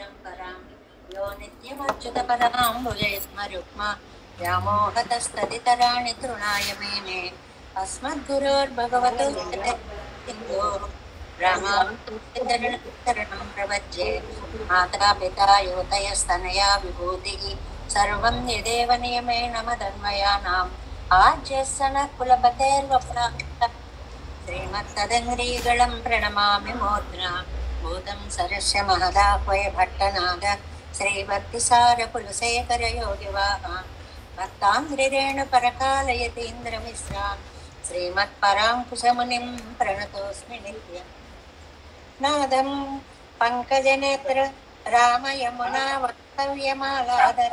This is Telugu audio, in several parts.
परम्परां यो नित्यमच्युतपदां भुजयुग्मरुक्मा व्यामोहतस्तदितराणि तृणाय मेने अस्मद्गुरोर्भगवतोऽस्य सिन्धोः रामानुजचरणं प्रपद्ये माता पिता युवतयस्तनया विभूतिः सर्वं यदेव नियमेन मदन्वयानाम् आज्यस्य नः कुलपतेर्वपुराः श्रीमत्तदङ्ग्रीगणं प्रणमामि मूर्ध्ना भूतं सरस्य महदाह्वय भट्टनाद श्रीभक्तिसारकुलशेखर योगिवाहान् भक्ताङ्घ्रिरेणुपरकालयतीन्द्रमिश्रान् श्रीमत्पराङ्कुशमुनिं प्रणतोऽस्मि नित्यम् नादं पङ्कजनेत्र रामयमुना वक्तव्यमालादर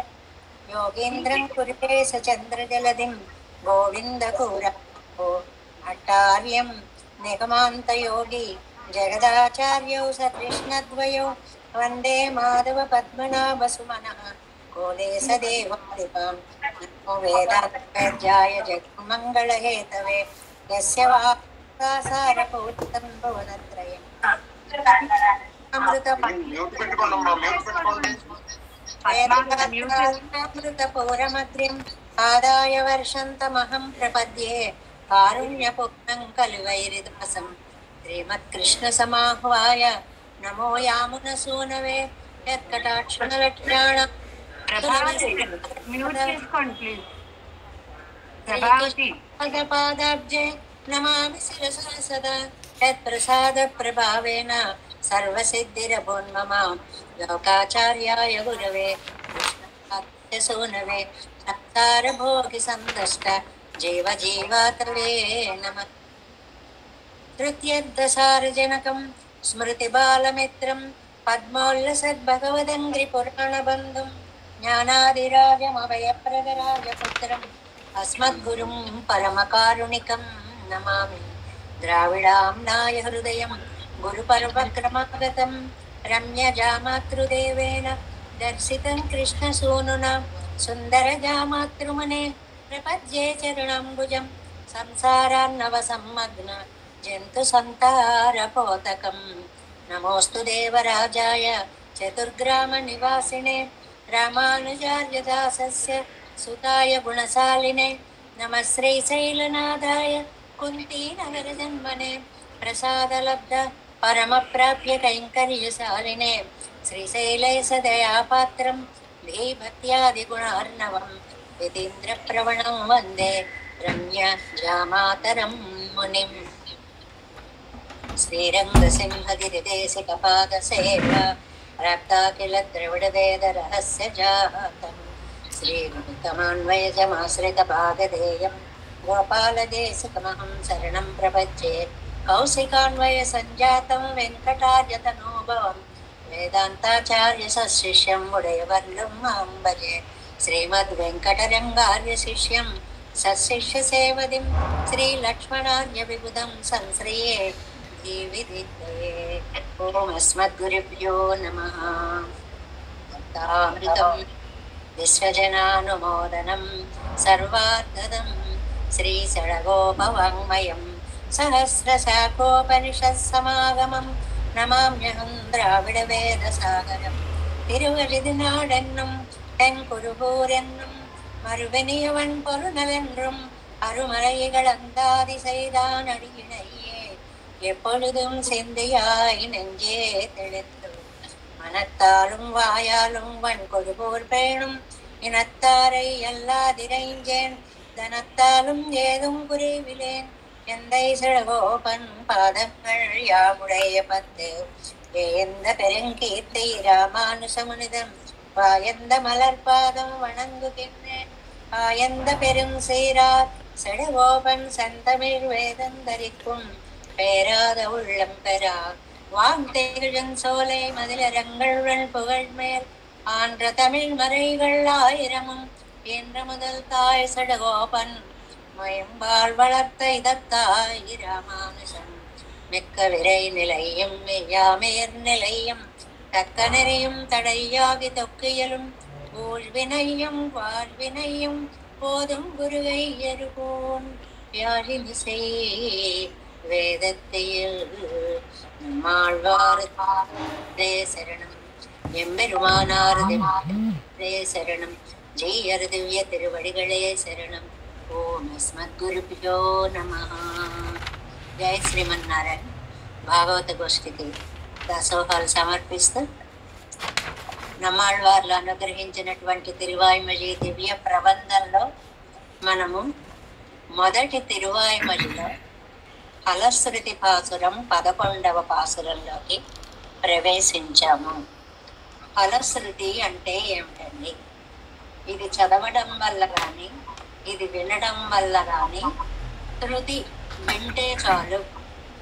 योगीन्द्रं कुरुतेश चन्द्रजलधिं गोविन्दकूरभो भट्टार्यं निगमान्तयोगी जगदाचार्यौ सकृष्णद्वयो वन्दे माधवपद्मनाभसुमनः कोलेशदेवादिपां नमो वेदान्तवेद्याय जगन्मङ्गलहेतवे यस्य वाक्सारपूरितं भुवनत्रयम् अमृतपूरमग्र्यम् आदाय वर्षन्तमहं प्रपद्ये कारुण्यपूर्णं कलिवैरिदासं श्रीमत्कृष्णसमाह्वाय नमो यामुनसूनवे यत्कटाक्षणलक्ष्याणां पादाब्जे नमामि शिरसा सदा यत्प्रसादप्रभावेन सर्वसिद्धिरभून्ममा लोकाचार्याय गुरवे कृष्णसूनवे संसारभोगिसन्तष्ट जीवजीवातवे नमः तृतीयद्दसारजनकं स्मृतिबालमित्रं पद्मोल्लसद्भगवदङ्घ्रिपुराणबन्धुं ज्ञानादिराजमभयप्रदराजपुत्रम् अस्मद्गुरुं परमकारुणिकं नमामि द्राविडाम्नाय हृदयं गुरुपर्वक्रमागतं रम्यजामातृदेवेन दर्शितं कृष्णसूनुना सुन्दरजामातृमुने प्रपद्ये चरणाम्बुजं संसारान्नवसम्मग्न जन्तुसन्तारपोतकं नमोऽस्तु देवराजाय चतुर्ग्रामनिवासिने रामानुजार्यदासस्य सुताय गुणशालिने नमः श्रीशैलनाथाय कुन्तीनगरजन्मने प्रसादलब्ध परमप्राप्य कैङ्कर्यशालिने श्रीशैलेशदयापात्रं धीभक्त्यादिगुणार्णवं यतीन्द्रप्रवणं वन्दे रम्यजामातरं मुनिम् श्रीरङ्गसिंहगिरिदेशिकपादसेवा प्राप्ताखिलद्रविडवेदरहस्यजातं श्रीगुरुतमान्वयजमाश्रितभागधेयं गोपालदेशिकमहं शरणं प्रपद्ये कौशिकान्वयसञ्जातं वेङ्कटार्यतनोभवं वेदान्ताचार्यसशिष्यं मुडयवर्लं मां भजे श्रीमद्वेङ्कटरङ्गार्यशिष्यं सशिष्यसेवदिं श्रीलक्ष्मणार्यविबुधं संश्रये जीविदित्तये ॐ अस्मद्गुरुभ्यो नमः भक्तामृतं विश्वजनानुमोदनं सर्वार्थदं श्रीषडगोपवाङ्मयं सहस्रशाखोपनिषत्समागमं नमाम्यहं द्राविडवेदसागरं तिरुवलिदिनाडेन्नुं तेङ्कुरुगूरेन्नुं மறுவெனியவன் பொருநலென்றும் அருமலைகளந்தாதி செய்தான் அடியினையே எப்பொழுதும் சிந்தையாய் நெஞ்சே தெளித்து மனத்தாலும் வாயாலும் வன்கொடுபோர் பேணும் இனத்தாரை எல்லாதிரைஞ்சேன் தனத்தாலும் ஏதும் குறைவிலேன் எந்தை சிழகோபன் பாதங்கள் யாமுடைய பத்து எந்த பெருங்கீர்த்தி ராமானுசமுனிதம் வாயந்த மலர்பாதம் வணங்குகின்றேன் ஆயந்த பெரும் சீரார் செடகோபன் செந்தமிழ் வேதந்தரிக்கும் பேராத உள்ளம் பெறா வான்தேழன் சோலை மதிலரங்கள் புகழ் மேல் ஆன்ற தமிழ் மறைகள் ஆயிரமும் என்ற முதல் தாய் செடகோபன் மயம்பால் வளர்த்த இதத்தாய் ராமானுசம் மிக்க விரை நிலையும் மெய்யாமேர் நிலையும் தக்க நெறியும் தடையாகி தொக்கியலும் ஊழ்வினையும் வாழ்வினையும் போதும் குருவை எருகோன் யாழினிசை வேதத்தையில் நம்மாழ்வார் சரணம் எம்பெருமானார் திவ்யே சரணம். ஜெய்யர் திவ்ய திருவடிகளே శరణం. ఓం అస్మద్గురుభ్యో నమః. జై శ్రీమన్నారాయణ. భాగవత గోష్ఠికి దాసోహాలు సమర్పిస్తూ నమ్మాళ్వార్లు అనుగ్రహించినటువంటి తిరువాయిమలి దివ్య ప్రబంధంలో మనము మొదటి తిరువాయిమలిలో ఫలశ్రుతి పాసురం 11వ పాసురంలోకి ప్రవేశించాము. ఫలశ్రుతి అంటే ఏమిటండి? ఇది చదవడం వల్ల కానీ, ఇది వినడం వల్ల కానీ, శృతి వింటే చాలు,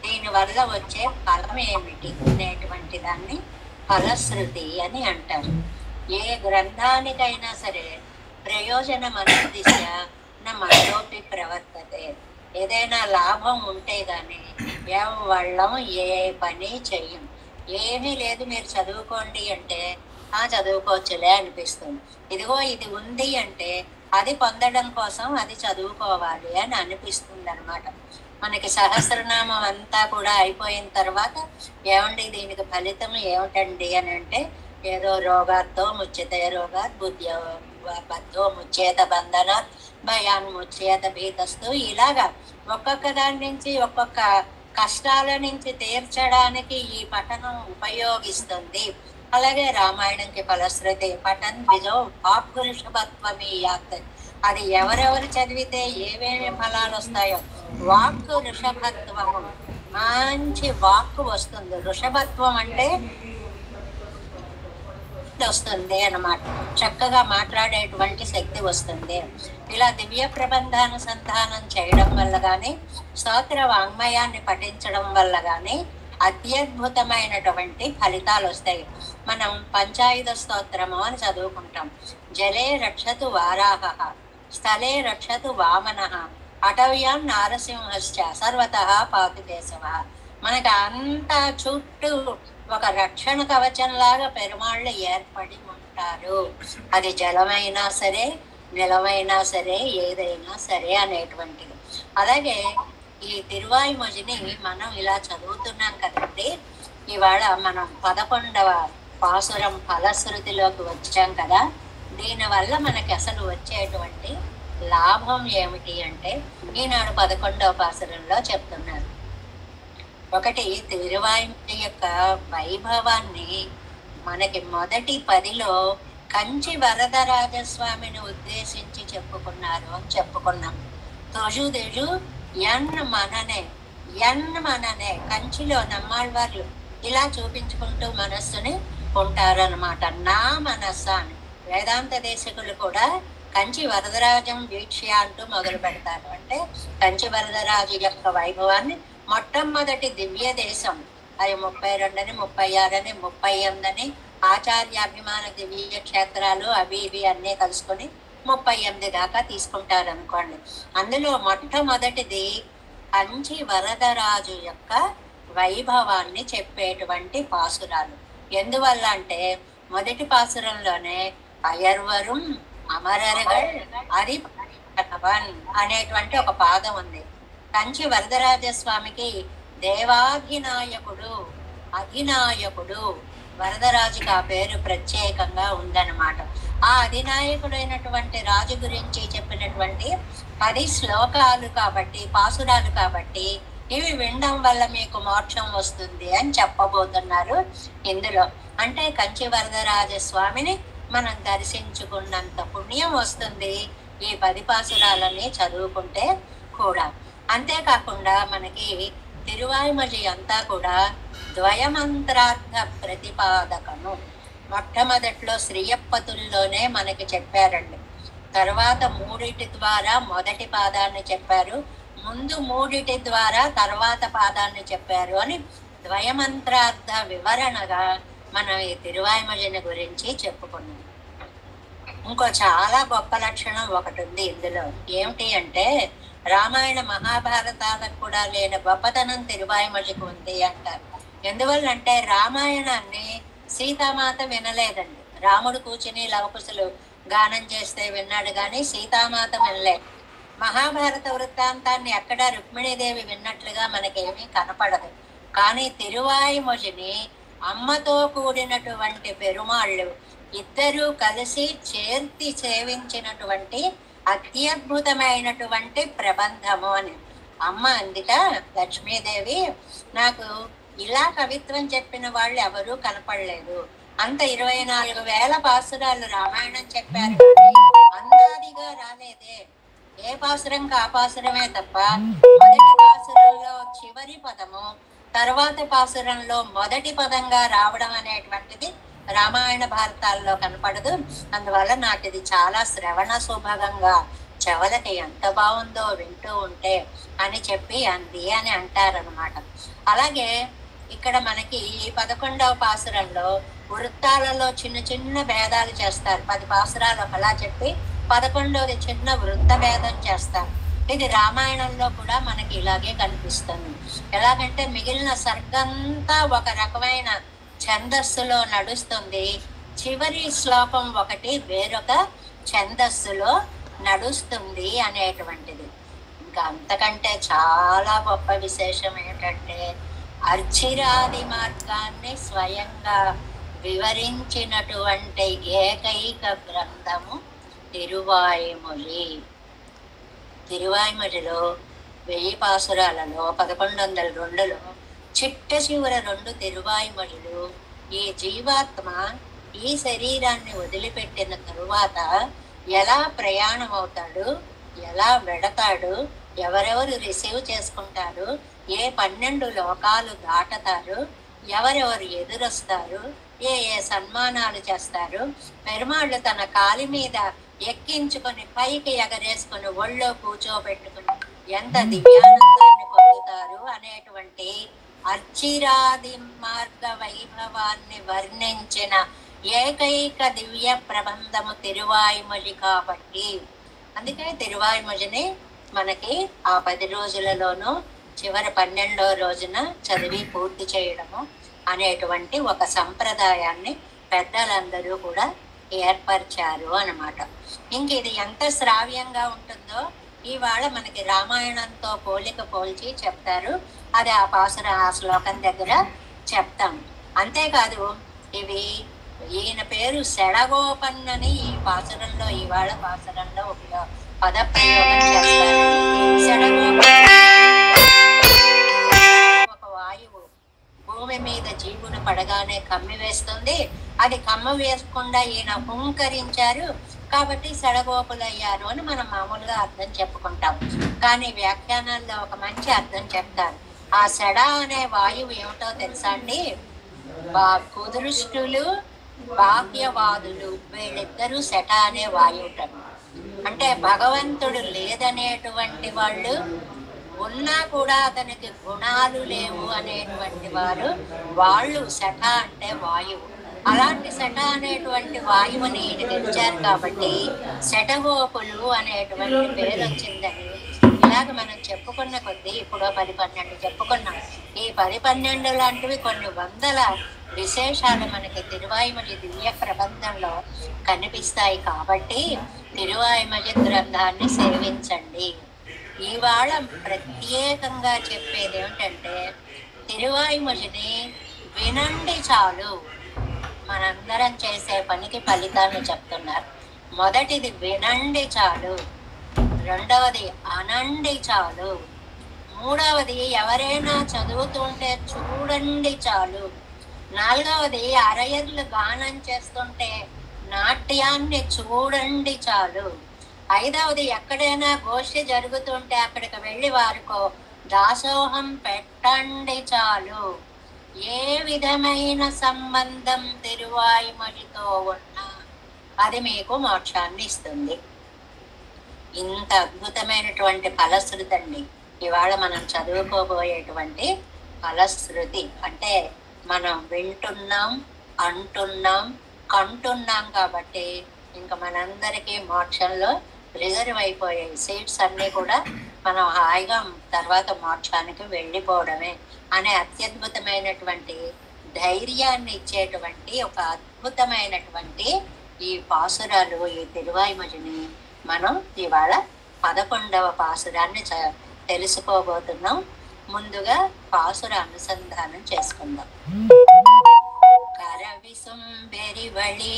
దీనివల్ల వచ్చే ఫలం ఏమిటి అనేటువంటి దాన్ని ఫలశ్రుతి అని అంటారు. ఏ గ్రంథానికైనా సరే ప్రయోజనం అనుదిశ మనలోపి ప్రవర్తతే. ఏదైనా లాభం ఉంటే గాని ఎవళ్ళం ఏ పని చెయ్యం. ఏమీ లేదు, మీరు చదువుకోండి అంటే చదువుకోవచ్చులే అనిపిస్తుంది. ఇదిగో ఇది ఉంది అంటే అది పొందడం కోసం అది చదువుకోవాలి అని అనిపిస్తుంది అనమాట. మనకి సహస్రనామం అంతా కూడా అయిపోయిన తర్వాత ఏమండి దీనికి ఫలితం ఏమిటండి అని అంటే, ఏదో రోగాతో ముచ్యతే రోగాత్, బుద్ధ్యో ముచ్చేత బంధనాత్, భయాన్ ముచ్చేత భీతస్తు, ఇలాగా ఒక్కొక్క దాని నుంచి ఒక్కొక్క కష్టాల నుంచి తీర్చడానికి ఈ పఠనం ఉపయోగిస్తుంది. అలాగే రామాయణంకి ఫలశ్రుతి పఠన్ విజో వాక్కురుషభత్వమీ యాత్. అది ఎవరెవరు చదివితే ఏమేమి ఫలాలు వస్తాయో. వాక్కు ఋషభత్వము, మంచి వాక్కు వస్తుంది. ఋషభత్వం అంటే వస్తుంది అన్నమాట, చక్కగా మాట్లాడేటువంటి శక్తి వస్తుంది. ఇలా దివ్య ప్రబంధానుసంధానం చేయడం వల్ల కానీ, స్తోత్ర వాంగ్మయాన్ని పఠించడం వల్ల కానీ అత్యద్భుతమైనటువంటి ఫలితాలు వస్తాయి. మనం పంచాయుధ స్తోత్రము అని చదువుకుంటాం. జలే రక్షతు వారాహ, స్థలే రక్షతు వామన, అటవ్యాం నారసింహశ్చ, సర్వతః పాతు కేశవ. మనకి అంతా చుట్టూ ఒక రక్షణ కవచంలాగా పెరుమాళ్ళు ఏర్పడి ఉంటారు. అది జలమైనా సరే, నిలమైనా సరే, ఏదైనా సరే అనేటువంటిది. అలాగే ఈ తిరువాయిమొజిని మనం ఇలా చదువుతున్నాం కదండి. ఇవాళ మనం 11వ పాసురం ఫలశ్రుతిలోకి వచ్చాం కదా. దీనివల్ల మనకి అసలు వచ్చేటువంటి లాభం ఏమిటి అంటే, ఈనాడు 11వ పాసురంలో చెప్తున్నారు. ఒకటి, తిరువాయిమొజి యొక్క వైభవాన్ని మనకి మొదటి 10లో కంచి వరదరాజస్వామిని ఉద్దేశించి చెప్పుకున్నారు అని చెప్పుకున్నాం. తొజుదెజు మననే కంచిలో నమ్మాళ్వార్లు ఇలా చూపించుకుంటూ మనస్సుని ఉంటారనమాట. నా మనస్సు అని వేదాంత దేశకులు కూడా కంచి వరదరాజం వీక్ష్య అంటూ మొదలు పెడతారు. అంటే కంచి వరదరాజు యొక్క వైభవాన్ని మొట్టమొదటి దివ్య దేశం అది 32 అని, 36 అని, 38 అని ఆచార్యాభిమాన దివ్య క్షేత్రాలు అవి ఇవి అన్నీ కలుసుకొని 38 దాకా తీసుకుంటారు అనుకోండి. అందులో మొట్టమొదటిది కంచి వరదరాజు యొక్క వైభవాన్ని చెప్పేటువంటి పాసురాలు. ఎందువల్ల అంటే మొదటి పాసురంలోనే అయర్వరం అమరరగల్ అది అనేటువంటి ఒక పాదం ఉంది. కంచి వరదరాజస్వామికి దేవాధినాయకుడు, అధినాయకుడు, వరదరాజుకి ఆ పేరు ప్రత్యేకంగా ఉందన్నమాట. ఆ అధినాయకుడైనటువంటి రాజు గురించి చెప్పినటువంటి 10 శ్లోకాలు కాబట్టి, పాసురాలు కాబట్టి, ఇవి వినడం వల్ల మీకు మోక్షం వస్తుంది అని చెప్పబోతున్నారు ఇందులో. అంటే కంచి వరదరాజస్వామిని మనం దర్శించుకున్నంత పుణ్యం వస్తుంది ఈ 10 పాసురాలని చదువుకుంటే కూడా. అంతేకాకుండా మనకి తిరువాయిమొజి అంతా కూడా ద్వయమంత్రార్థ ప్రతిపాదకము. మొట్టమొదట్లో శ్రీయప్పతుల్లోనే మనకి చెప్పారండి. తర్వాత 3 ద్వారా మొదటి పాదాన్ని చెప్పారు, ముందు 3 ద్వారా తర్వాత పాదాన్ని చెప్పారు అని ద్వయమంత్రార్థ వివరణగా మనం ఈ తిరువాయిమొజిని గురించి చెప్పుకున్నాం. ఇంకో చాలా గొప్ప లక్షణం ఒకటి ఉంది ఇందులో. ఏమిటి అంటే, రామాయణ మహాభారతాలకు కూడా లేని గొప్పతనం తిరువాయిమొజికి ఉంది అంటారు. ఎందువల్లంటే రామాయణాన్ని సీతామాత వినలేదండి. రాముడు కూర్చుని లవకుశులు గానం చేస్తే విన్నాడు కానీ సీతామాత వినలేదు. మహాభారత వృత్తాంతాన్ని ఎక్కడ రుక్మిణీదేవి విన్నట్లుగా మనకేమీ కనపడదు. కానీ తిరువాయిమొజిని అమ్మతో కూడినటువంటి పెరుమాళ్ళు ఇద్దరూ కలిసి చేర్తి సేవించినటువంటి అత్యద్భుతమైనటువంటి ప్రబంధము అని అమ్మ అందుట లక్ష్మీదేవి, నాకు ఇలా కవిత్వం చెప్పిన వాళ్ళు ఎవరూ కనపడలేదు. అంత 24,000 పాసురాలు రామాయణం చెప్పారు, అందాదిగా రాలేదే. ఏ పాసురంకి ఆ పాసురమే తప్ప మొదటి పాసురంలో చివరి పదము తర్వాత పాసురంలో మొదటి పదంగా రావడం అనేటువంటిది రామాయణ భారతాల్లో కనపడదు. అందువల్ల నాకు ఇది చాలా శ్రవణ సుభగంగా, చెవులకి ఎంత బాగుందో వింటూ ఉంటే అని చెప్పి అంది అని అంటారనమాట. అలాగే ఇక్కడ మనకి ఈ 11వ పాసురంలో వృత్తాలలో చిన్న చిన్న భేదాలు చేస్తారు. 10 పాసురాలు ఒకలా చెప్పి 11వది చిన్న వృత్త భేదం చేస్తారు. ఇది రామాయణంలో కూడా మనకి ఇలాగే కనిపిస్తుంది. ఎలాగంటే మిగిలిన సర్గంతా ఒక రకమైన ఛందస్సులో నడుస్తుంది, చివరి శ్లోకం ఒకటి వేరొక ఛందస్సులో నడుస్తుంది అనేటువంటిది. ఇంకా అంతకంటే చాలా గొప్ప విశేషం ఏంటంటే అర్చిరాది మార్గాన్ని స్వయంగా వివరించినటువంటి ఏకైక గ్రంథము తిరువాయిమొഴി. తిరువాయిమొழிలో 1000 పాసురాలలో 1102లో చిట్ట చివర 2 తిరువాయిమొழிలు ఈ జీవాత్మ ఈ శరీరాన్ని వదిలిపెట్టిన తరువాత ఎలా ప్రయాణం అవుతాడు, ఎలా వెడతాడు, ఎవరెవరు రిసీవ్ చేసుకుంటారు, ఏ 12 లోకాలు దాటతారు, ఎవరెవరు ఎదురొస్తారు, ఏ ఏ సన్మానాలు చేస్తారు, పెరుమాళ్ళు తన కాలి మీద ఎక్కించుకొని పైకి ఎగరేసుకుని ఒళ్ళో కూర్చోబెట్టుకుని ఎంత దివ్యానందాన్ని పొందుతారు అనేటువంటి అర్చిరాది మార్గ వైభవాన్ని వర్ణించిన ఏకైక దివ్య ప్రబంధము తిరువాయిమొഴി కాబట్టి అందుకే తిరువాయిమొഴിని మనకి ఆ 10 రోజులలోనూ చివరి 12వ రోజున చదివి పూర్తి చేయడము అనేటువంటి ఒక సంప్రదాయాన్ని పెద్దలందరూ కూడా ఏర్పరిచారు అన్నమాట. ఇంక ఇది ఎంత శ్రావ్యంగా ఉంటుందో ఇవాళ మనకి రామాయణంతో పోలిక పోల్చి చెప్తారు. అది ఆ శ్లోకం దగ్గర చెప్తాం. అంతేకాదు ఇవి ఈయన పేరు శడగోపన్నని ఈ పాసురంలో ఇవాళ పాసురంలో పదప్రయోగం చేస్తారు. ఒక వాయువు భూమి మీద జీవును పడగానే కమ్మి వేస్తుంది. అది కమ్మ వేయకుండా ఈయన హుంకరించారు కాబట్టి శడగోపులయ్యారు అని మనం మామూలుగా అర్థం చెప్పుకుంటాం. కానీ వ్యాఖ్యానాల్లో ఒక మంచి అర్థం చెప్తారు. ఆ శడ అనే వాయువు ఏమిటో తెలుసా అండి? కుదృష్టులు బాహ్యవాదులు వీళ్ళిద్దరూ శట అనే వాయువుటను. అంటే భగవంతుడు లేదనేటువంటి వాళ్ళు ఉన్నా కూడా అతనికి గుణాలు లేవు అనేటువంటి వాళ్ళు శట అంటే వాయువు. అలాంటి శట అనేటువంటి వాయువుని గెలిచారు కాబట్టి శటగోపులు అనేటువంటి పేరు వచ్చిందని ఇలాగ మనం చెప్పుకున్న కొద్దీ ఇప్పుడు 10-12 చెప్పుకున్నాం. ఈ 10-12 లాంటివి కొన్ని వందల విశేషాలు మనకి తిరువాయిమొഴి దివ్య ప్రబంధంలో కనిపిస్తాయి. కాబట్టి తిరువాయిమొഴి గ్రంథాన్ని సేవించండి. ఇవాళ ప్రత్యేకంగా చెప్పేది ఏమిటంటే తిరువాయిమొഴിని వినండి చాలు. మనందరం చేసే పనికి ఫలితాన్ని చెప్తున్నారు. మొదటిది వినండి చాలు, రెండవది అనండి చాలు, మూడవది ఎవరైనా చదువుతుంటే చూడండి చాలు, నాలుగవది అరయర్లు గానం చేస్తుంటే నాట్యాన్ని చూడండి చాలు, ఐదవది ఎక్కడైనా గోష్ఠి జరుగుతుంటే అక్కడికి వెళ్ళి వారికో దాసోహం పెట్టండి చాలు. ఏ విధమైన సంబంధం తిరువాయిమొழிతో ఉన్నా అది మీకు మోక్షాన్ని ఇస్తుంది. ఇంత అద్భుతమైనటువంటి ఫలశ్రుతి అండి ఇవాళ మనం చదువుకోబోయేటువంటి ఫలశ్రుతి. అంటే మనం వింటున్నాం, అంటున్నాం, కంటున్నాం కాబట్టి ఇంకా మనందరికీ మోక్షంలో రిజర్వ్ అయిపోయాయి సీట్స్ అన్నీ కూడా. మనం హాయిగా తర్వాత మోక్షానికి వెళ్ళిపోవడమే అనే అత్యద్భుతమైనటువంటి ధైర్యాన్ని ఇచ్చేటువంటి ఒక అద్భుతమైనటువంటి ఈ పాసురాలు, ఈ తిరువాయిమొഴിని మనం ఇవాళ 11వ పాసురాన్ని తెలుసుకోబోతున్నాం. ముందుగా పాసుర అనుసంధానం చేసుకుందాం. விசும்பெரிவழி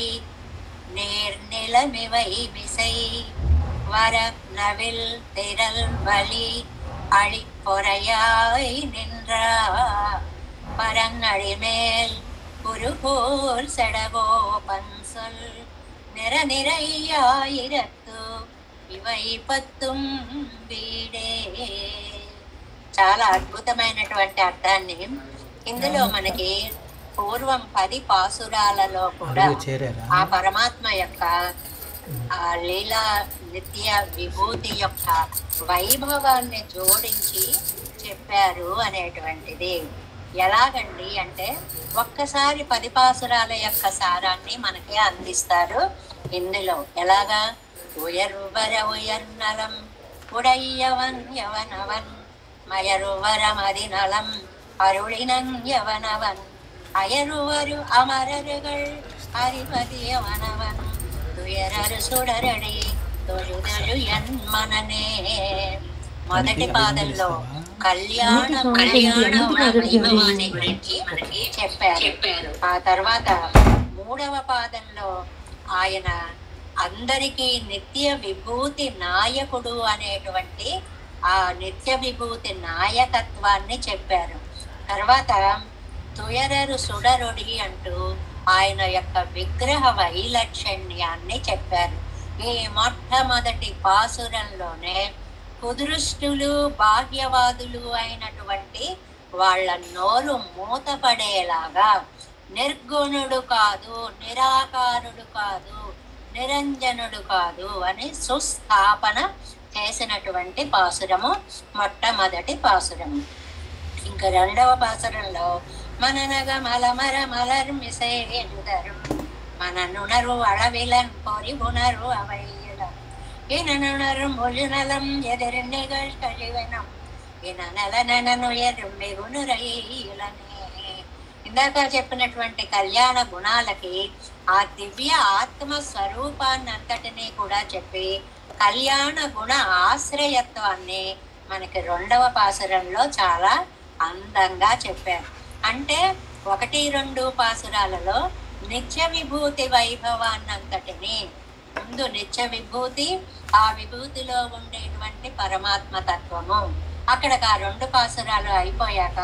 நேர்நிலமிவை மிசை வர நவில் திரள் வலி அழிப்பொறையாய் நின்ற பரங்கழிமேல் குருகோல் செடவோ பன்சொல் நிற நிறையாயிரத்து ఇవై పత్తుం వీడే. చాలా అద్భుతమైనటువంటి అర్థాన్ని ఇందులో మనకి పూర్వం 10 పాసురాలలో కూడా ఆ పరమాత్మ యొక్క ఆ లీలా నిత్య విభూతి యొక్క వైభవాన్ని జోడించి చెప్పారు అనేటువంటిది. ఎలాగండి అంటే ఒక్కసారి 10 పాసురాల యొక్క సారాన్ని మనకి అందిస్తారు ఇందులో. ఎలాగా? உயர்வர உயர்நலம் உடையவன் எவனவன் மயருவர மதிநலம் அருளினன் எவனவன் அயருவரு அமரர்கள் அறிவதியவனவன் துயரரு సుడరడి తొలుదరు ఎన్మననే. మొదటి పాదంలో కళ్యాణ వైభవాన్ని గురించి మనకి చెప్పారు. ఆ తర్వాత 3వ పాదంలో ఆయన అందరికీ నిత్య విభూతి నాయకుడు అనేటువంటి ఆ నిత్య విభూతి నాయకత్వాన్ని చెప్పారు. తర్వాత తుయరరు సుడరుడి అంటూ ఆయన యొక్క విగ్రహ వైలక్షణ్యాన్ని చెప్పారు. ఈ మొట్టమొదటి పాసురంలోనే కుదృష్టులు బాహ్యవాదులు అయినటువంటి వాళ్ళ నోరు మూతపడేలాగా నిర్గుణుడు కాదు, నిరాకారుడు కాదు, నిరంజనుడు కాదు అని సుస్థాపన చేసినటువంటి పాసురము మొట్టమొదటి పాసురము. ఇంకా 2వ పాసురంలో మననగ మలమర మలర్ మిసేలుదరు మననునరు అళవిలన్ పొరిబునరు అవైయులం ఇననునరు ముజునలం ఎదిరినిగల్ కలివనం ఇననలనను ఎరుమిగునురయ్యులనే. ఇందాక చెప్పినటువంటి కళ్యాణ గుణాలకి ఆ దివ్య ఆత్మ స్వరూపాన్ని అంతటినీ కూడా చెప్పి కళ్యాణ గుణ ఆశ్రయత్వాన్ని మనకి 2వ పాసురంలో చాలా అందంగా చెప్పారు. అంటే 1, 2 పాసురాలలో నిత్య విభూతి వైభవాన్నంతటిని, ముందు నిత్య విభూతి, ఆ విభూతిలో ఉండేటువంటి పరమాత్మ తత్వము, అక్కడికి ఆ 2 పాసురాలు అయిపోయాక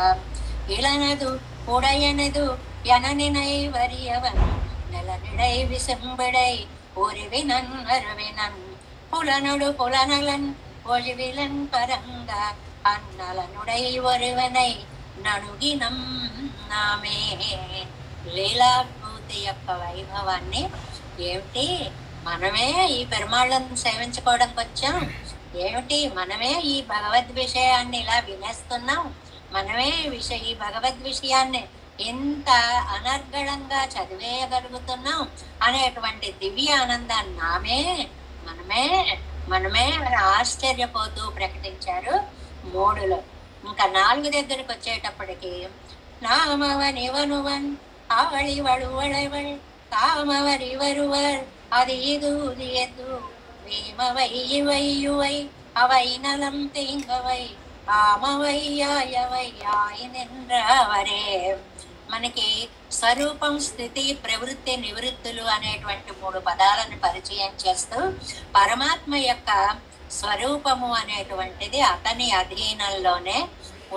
ఇలనదు உடையனது எனனினை வரியவன் நிலனிடை விசும்பிடை ஒருவினன் அருவினன் புலனொடு புலனலன் ஒழிவிலன் பரங்க அந்நலனுடை ஒருவனை నణుగినం నామే. లీలాభూతి యొక్క వైభవాన్ని ఏమిటి, మనమే ఈ పెరుమాళ్ళను సేవించుకోవడానికి వచ్చాం, ఏమిటి మనమే ఈ భగవద్ విషయాన్ని ఇలా వినేస్తున్నాం, మనమే ఈ భగవద్ విషయాన్ని ఎంత అనర్గళంగా చదివేయగలుగుతున్నాం అనేటువంటి దివ్య ఆనందాన్ని మనమే అని ఆశ్చర్యపోతూ ప్రకటించారు 3లో. ఇంకా 4 దగ్గరికి వచ్చేటప్పటికి నామవన్ ఇవనువన్ అవళి వళువళవళ్ తామవరి వరువర్ అది ఇది ఎద్దు వీమవై ఇవయ్యువై అవై నలం తింగవై ఆమవయ్యాయవై ఆయనెండ్రవరే. మనకి స్వరూపం, స్థితి, ప్రవృత్తి, నివృత్తులు అనేటువంటి 3 పదాలను పరిచయం చేస్తూ పరమాత్మ యొక్క స్వరూపము అనేటువంటిది అతని అధీనంలోనే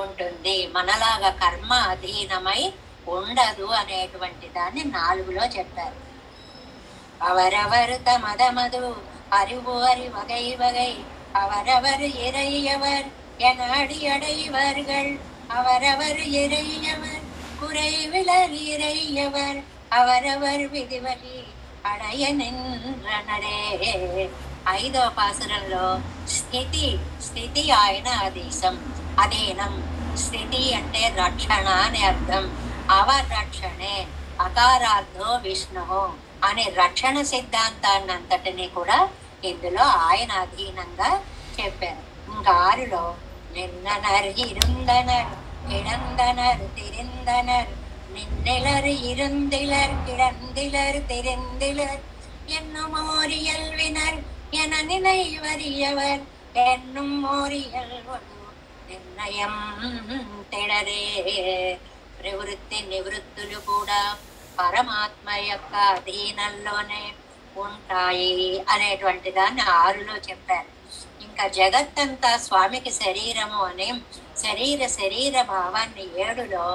ఉంటుంది, మనలాగా కర్మ అధీనమై ఉండదు అనేటువంటి దాన్ని 4లో చెప్పారు. అవరవరు తమదమదు அறிவு அறிவகை வகை அவரவர் இறையவர் என அடியடைவர்கள் அவரவர் இறையவர் குறைவிலர் இறையவர் அவரவர் విధివలి అడయ నింద్రనరే. 5వ పాసురంలో స్థితి ఆయన ఆదేశం, అధీనం. స్థితి అంటే రక్షణ అని అర్థం. అవరక్షణే అకారార్థో విష్ణు అనే రక్షణ సిద్ధాంతాన్ని అంతటినీ కూడా ఇందులో ఆయన అధీనంగా చెప్పారు. ఇంకా 6లో నిన్ననర్ இருந்தனர் கிடந்தனர் திரிந்தனர் நின்னிலர் இருந்திலர் கிடந்திலர் தெரிந்திலர் என்னும் ஓரியல்வினர் என நினைவறியவர் என்னும் ஓரியல்வது నిర్ణయం తెడరే. ప్రవృత్తి నివృత్తులు కూడా పరమాత్మ యొక్క అధీనంలోనే ఉంటాయి అనేటువంటి దాన్ని 6లో చెప్పారు. ఇంకా జగత్తంతా స్వామికి శరీరము అని శరీర భావాన్ని 7లో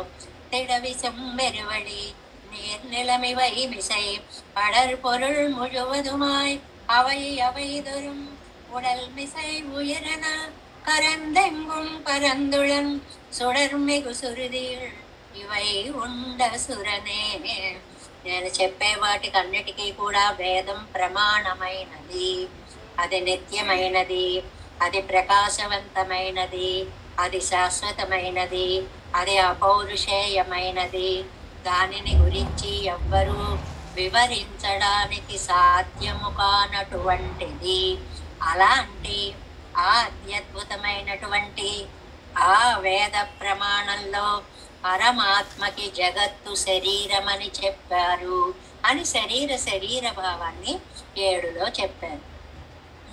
திடவிசும் வெறுவழி நீர்நிலமிவை மிசை படர் பொருள் முழுவதுமாய் அவை அவை தரும் உடல் மிசை உயரன கரந்தெங்கும் பரந்துளன் சுடர்மிகு సురుదీల్ ఇవై ఉండ సురనే. నేను చెప్పే వాటికన్నిటికీ కూడా వేదం ప్రమాణమైనది, అది నిత్యమైనది, అది ప్రకాశవంతమైనది, అది శాశ్వతమైనది, అది అపౌరుషేయమైనది. దానిని గురించి ఎవ్వరూ వివరించడానికి సాధ్యము కానటువంటిది. అలాంటి ఆ అత్యద్భుతమైనటువంటి ఆ వేద ప్రమాణంలో పరమాత్మకి జగత్తు శరీరం అని చెప్పారు అని శరీర భావాన్ని 7లో చెప్పారు.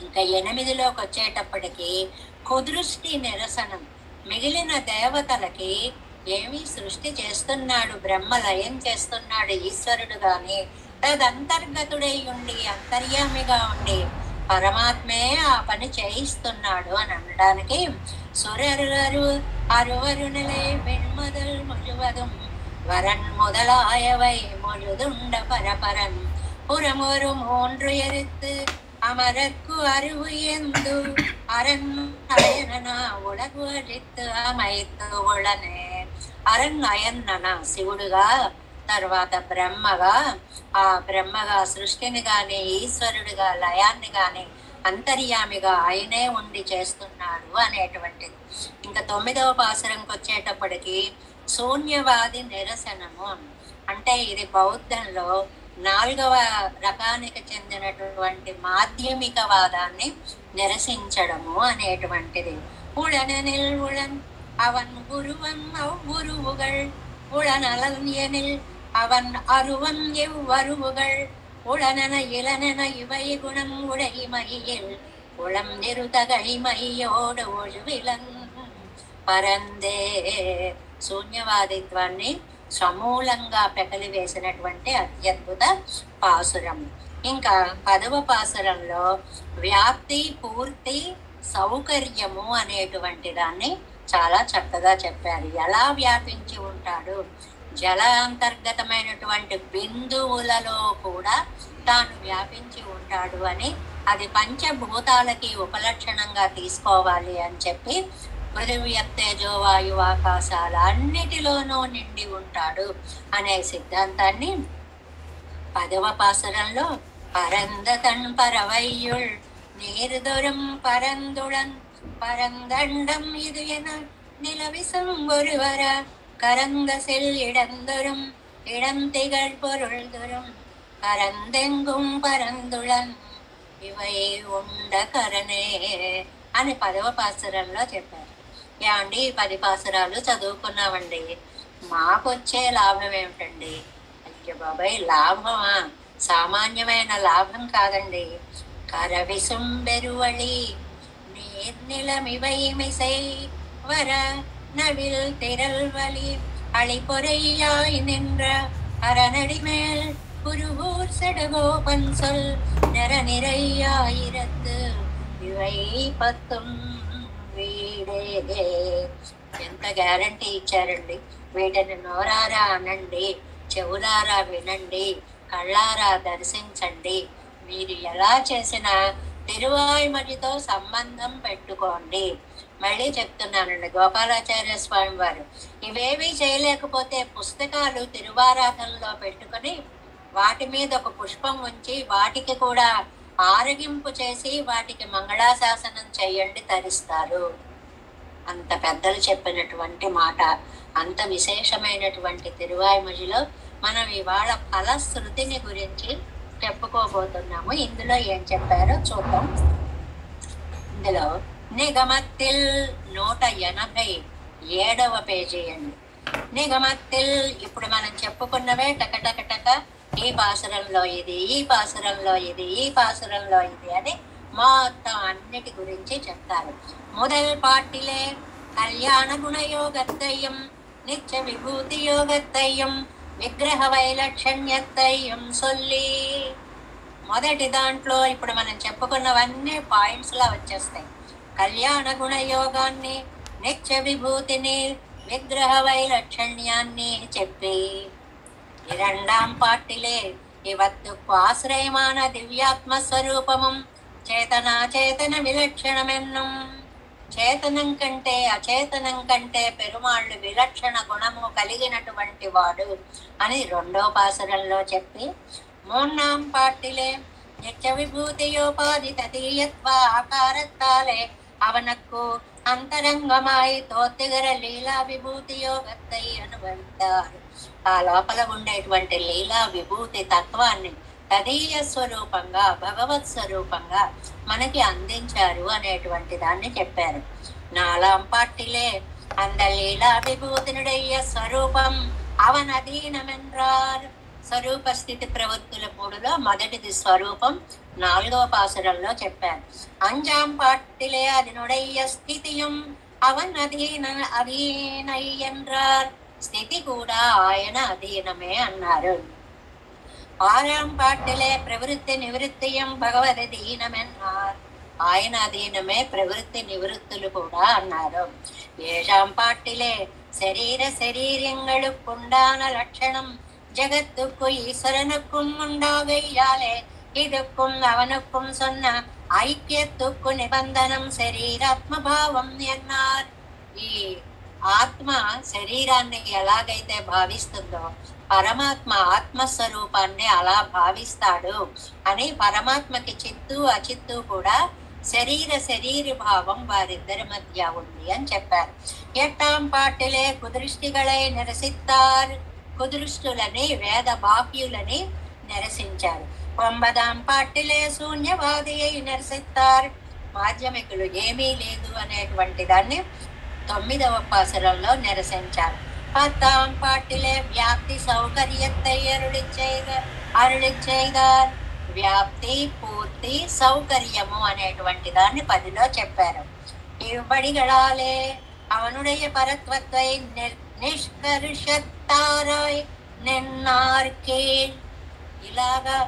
ఇంకా 8లోకి వచ్చేటప్పటికి కుదృష్టి నిరసనం. మిగిలిన దేవతలకి ఏమి సృష్టి చేస్తున్నాడు, బ్రహ్మ లయం చేస్తున్నాడు ఈశ్వరుడు గాని, తదంతర్గతుడై ఉండి అంతర్యామిగా ఉండి పరమాత్మే ఆ పని చేయిస్తున్నాడు అని అనడానికి సురరు అరువరు నిலை வெண்முதல் முழுவதும் வரன் முதலாயவை முழுதுண்ட பரபரன் புறமொரு 3 எரித்து அமரர்க்கு அருவு ఎందు అరణ్ అయనన ఉలగు అజిత్తు అమైతు ఉళనే. అరణ్ అయన్నన శివుడుగా, తర్వాత బ్రహ్మగా, ఆ బ్రహ్మగా సృష్టిని గాని ఈశ్వరుడిగా లయాన్ని గాని అంతర్యామిగా ఆయనే ఉండి చేస్తున్నాడు అనేటువంటిది. ఇంకా 9వ పాసురంకి వచ్చేటప్పటికి శూన్యవాది నిరసనము అంటే ఇది బౌద్ధంలో 4వ రకానికి చెందినటువంటి మాధ్యమిక వాదాన్ని నిరసించడము అనేటువంటిది. ఉళనెనిల్ ఉళన్ అవన్ గురువన్ అవ్వురువుగల్ ఉళనలన్యనిల్ அவன் அருவன் எவ்வருவுகள் உளனென இளனென இவை குணம் உடைமையில் உளம் నిరుతగైమయ్యోడు ఒழுవిలన్ పరందే. శూన్యవాదిత్వాన్ని సమూలంగా పెకలి వేసినటువంటి అత్యద్భుత పాసురం. ఇంకా 10వ పాసురంలో వ్యాప్తి, పూర్తి, సౌకర్యము అనేటువంటి దాన్ని చాలా చక్కగా చెప్పారు. ఎలా వ్యాపించి ఉంటాడు, జలాంతర్గతమైనటువంటి బిందువులలో కూడా తాను వ్యాపించి ఉంటాడు అని, అది పంచభూతాలకి ఉపలక్షణంగా తీసుకోవాలి అని చెప్పి పృథివీ తేజో వాయు ఆకాశాల అన్నిటిలోనూ నిండి ఉంటాడు అనే సిద్ధాంతాన్ని 10వ పాసురంలో పరందతన్ పరవయ్యుల్ నీరుదొరం పరందుళన్ పరందండం ఇది ఎన నిలవిసం ஒருவர கரந்த செல் இடந்தொரும் இடம் திகழ் பொருள் தொரும் కరందెంగుం పరందుళన్ ఇవై ఉండ కరణే అని 10వ పాసురంలో చెప్పారు. ఏమండి 10 పాసురాలు చదువుకున్నామండి, మాకొచ్చే లాభం ఏమిటండి? అయ్యో బాబాయ్, లాభమా? సామాన్యమైన లాభం కాదండి. కరవిసుం బెరువళి నీర్నిలమివై మిసై వర நவில் திரள் வலி அழிபொறையாய் நின்ற அரணடிமேல் குருவூர் செடகோபன் சொல் நிறநிறையாயிரத்து ఇవై 10 వీడే. ఎంత గ్యారంటీ ఇచ్చారండి! వీటిని నోరారా అనండి, చెవులారా వినండి, కళ్ళారా దర్శించండి. మీరు ఎలా చేసినా తిరువాయిమడితో సంబంధం పెట్టుకోండి. మళ్ళీ చెప్తున్నానండి, గోపాలాచార్య స్వామి వారు ఇవేవి చేయలేకపోతే పుస్తకాలు తిరువారాధనలో పెట్టుకుని వాటి మీద ఒక పుష్పం ఉంచి వాటికి కూడా ఆరగింపు చేసి వాటికి మంగళాశాసనం చేయండి, తరిస్తారు. అంత పెద్దలు చెప్పినటువంటి మాట, అంత విశేషమైనటువంటి తిరువాయిమడిలో మనం ఇవాళ ఫలశ్రుతిని గురించి చెప్పుకోబోతున్నాము. ఇందులో ఏం చెప్పారో చూద్దాం. ఇందులో నిగమత్తిల్ 187వ పేజీ అండి. నిగమత్తిల్ ఇప్పుడు మనం చెప్పుకున్నవే టక ఈ పాసురంలో ఇది, ఈ పాసురంలో ఇది, ఈ పాసురంలో ఇది అని మొత్తం అన్నిటి గురించి చెప్తారు. முதல் பாட்டிலே கல்யாண குண யோகத்தையும் நிச்ச விபூதி யோகத்தையும் విగ్రహ వైలక్షణ్యత్తయ్యం సొల్లి. మొదటి దాంట్లో ఇప్పుడు మనం చెప్పుకున్నవన్నీ పాయింట్స్ లా వచ్చేస్తాయి. కళ్యాణ గుణ యోగాన్ని, నిత్య విభూతిని, విగ్రహ వైలక్షణ్యాన్ని చెప్పి இரண்டாம் பாட்டிலே இவத்துக்கு ஆசிரியமான దివ్యాత్మ స్వరూపమం చేతన విలక్షణమెన్నం. చేతనం కంటే అచేతనం కంటే పెరుమాళ్ళు విలక్షణ గుణము కలిగినటువంటి వాడు అని రెండో పాసురంలో చెప్పి, మూన్నాం పాటిలే నిత్య విభూతియోపాధి తదీయత్వ ఆకారத்தாலே அவனுக்கு అంతరంగమాయి తోతిగర లీలా విభూతి యోగத்தை అనుభవిస్తారు. ఆ లోపల ఉండేటువంటి లీలా విభూతి తత్వాన్ని తదీయ స్వరూపంగా భగవత్ స్వరూపంగా మనకి అందించారు అనేటువంటి దాన్ని చెప్పారు. నాలాం పాటిలే అంద లీలా విభూతినుడయ్య స్వరూపం అవన్ అధీనమెన్రార్. స్వరూప స్థితి ప్రవృత్తుల మూడులో మొదటిది స్వరూపం, నాలుగో పాసురంలో చెప్పారు. అంజాం పాటిలే అదినుడయ్య స్థితియం అవన్ అధీనయ్యన్రార్. స్థితి కూడా ఆయన అధీనమే అన్నారు. ఆరాం పాటిలే ప్రవృత్తి నివృత్తియం భగవదీనమన్నారు. ఆయన అధీనమే ప్రవృత్తి నివృత్తులు కూడా అన్నారు. ఏషాం పాటిలే శరీరంగళుకుండాన లక్షణం ஜகத்துக்கு ஈஸ்வரனுக்கும் உண்டாகையாலே இதுக்கும் அவனுக்கும் சொன்ன ఐక్యత్తుకు నిబంధనం శరీరాత్మభావం అన్నారు. ఈ ఆత్మ శరీరాన్ని ఎలాగైతే భావిస్తుందో పరమాత్మ ఆత్మస్వరూపాన్ని అలా భావిస్తాడు అని, పరమాత్మకి చిత్తు అచిత్తు కూడా శరీరి భావం వారిద్దరి మధ్య ఉంది అని చెప్పారు. ఎట్టాం పాటిలే కుదృష్టిగళై నిరసిత్తారు. కుదృష్టులని వేద బాహ్యులని నిరసించారు. 9ాం పాటిలే శూన్యవాది అయి నిరసిత్తారు. మాధ్యమికులు ఏమీ లేదు అనేటువంటి దాన్ని 9వ పాసురంలో నిరసించారు. 10ాం పాటిలే వ్యాప్తి సౌకర్యத்தை అరుళిచ్చేగారు. వ్యాప్తి, పూర్తి, సౌకర్యము అనేటువంటి దాన్ని 10లో చెప్పారు. ఇవ్వడిగళాలే అవనుడయ్య పరత్వత్వై నిష్కర్షత్తారాయ్ నిన్నార్కే. ఇలాగా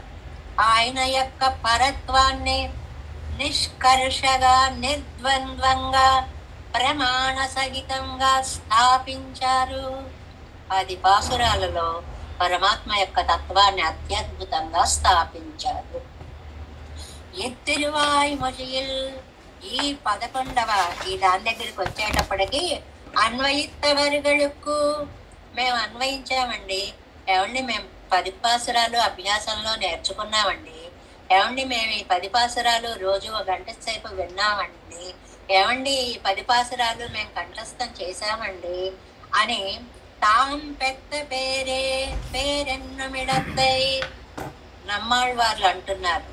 ఆయన యొక్క పరత్వాన్ని నిష్కర్షగా నిర్ద్వంద్వంగా ప్రమాణ సహితంగా స్థాపించారు. 10 పాసురాలలో పరమాత్మ యొక్క తత్వాన్ని అత్యద్భుతంగా స్థాపించారు. ఎత్తిరువాయ్మొழியில் ఈ 11వ ఈ దాని దగ్గరికి వచ్చేటప్పటికి అన్వయిత్తవరుగళుకు మేము అన్వయించామండి. ఏమండి మేము 10 పాసురాలు అభ్యాసంలో నేర్చుకున్నామండి. ఏమండి మేము ఈ 10 పాసురాలు రోజు 1 గంట సేపు విన్నామండి. ఏమండి ఈ 10 పాసురాలు మేము కంఠస్థం చేశామండి అని తాం పెద్ద పేరెన్నమిడద్దై నమ్మాళ్ళవార్లు అంటున్నారు.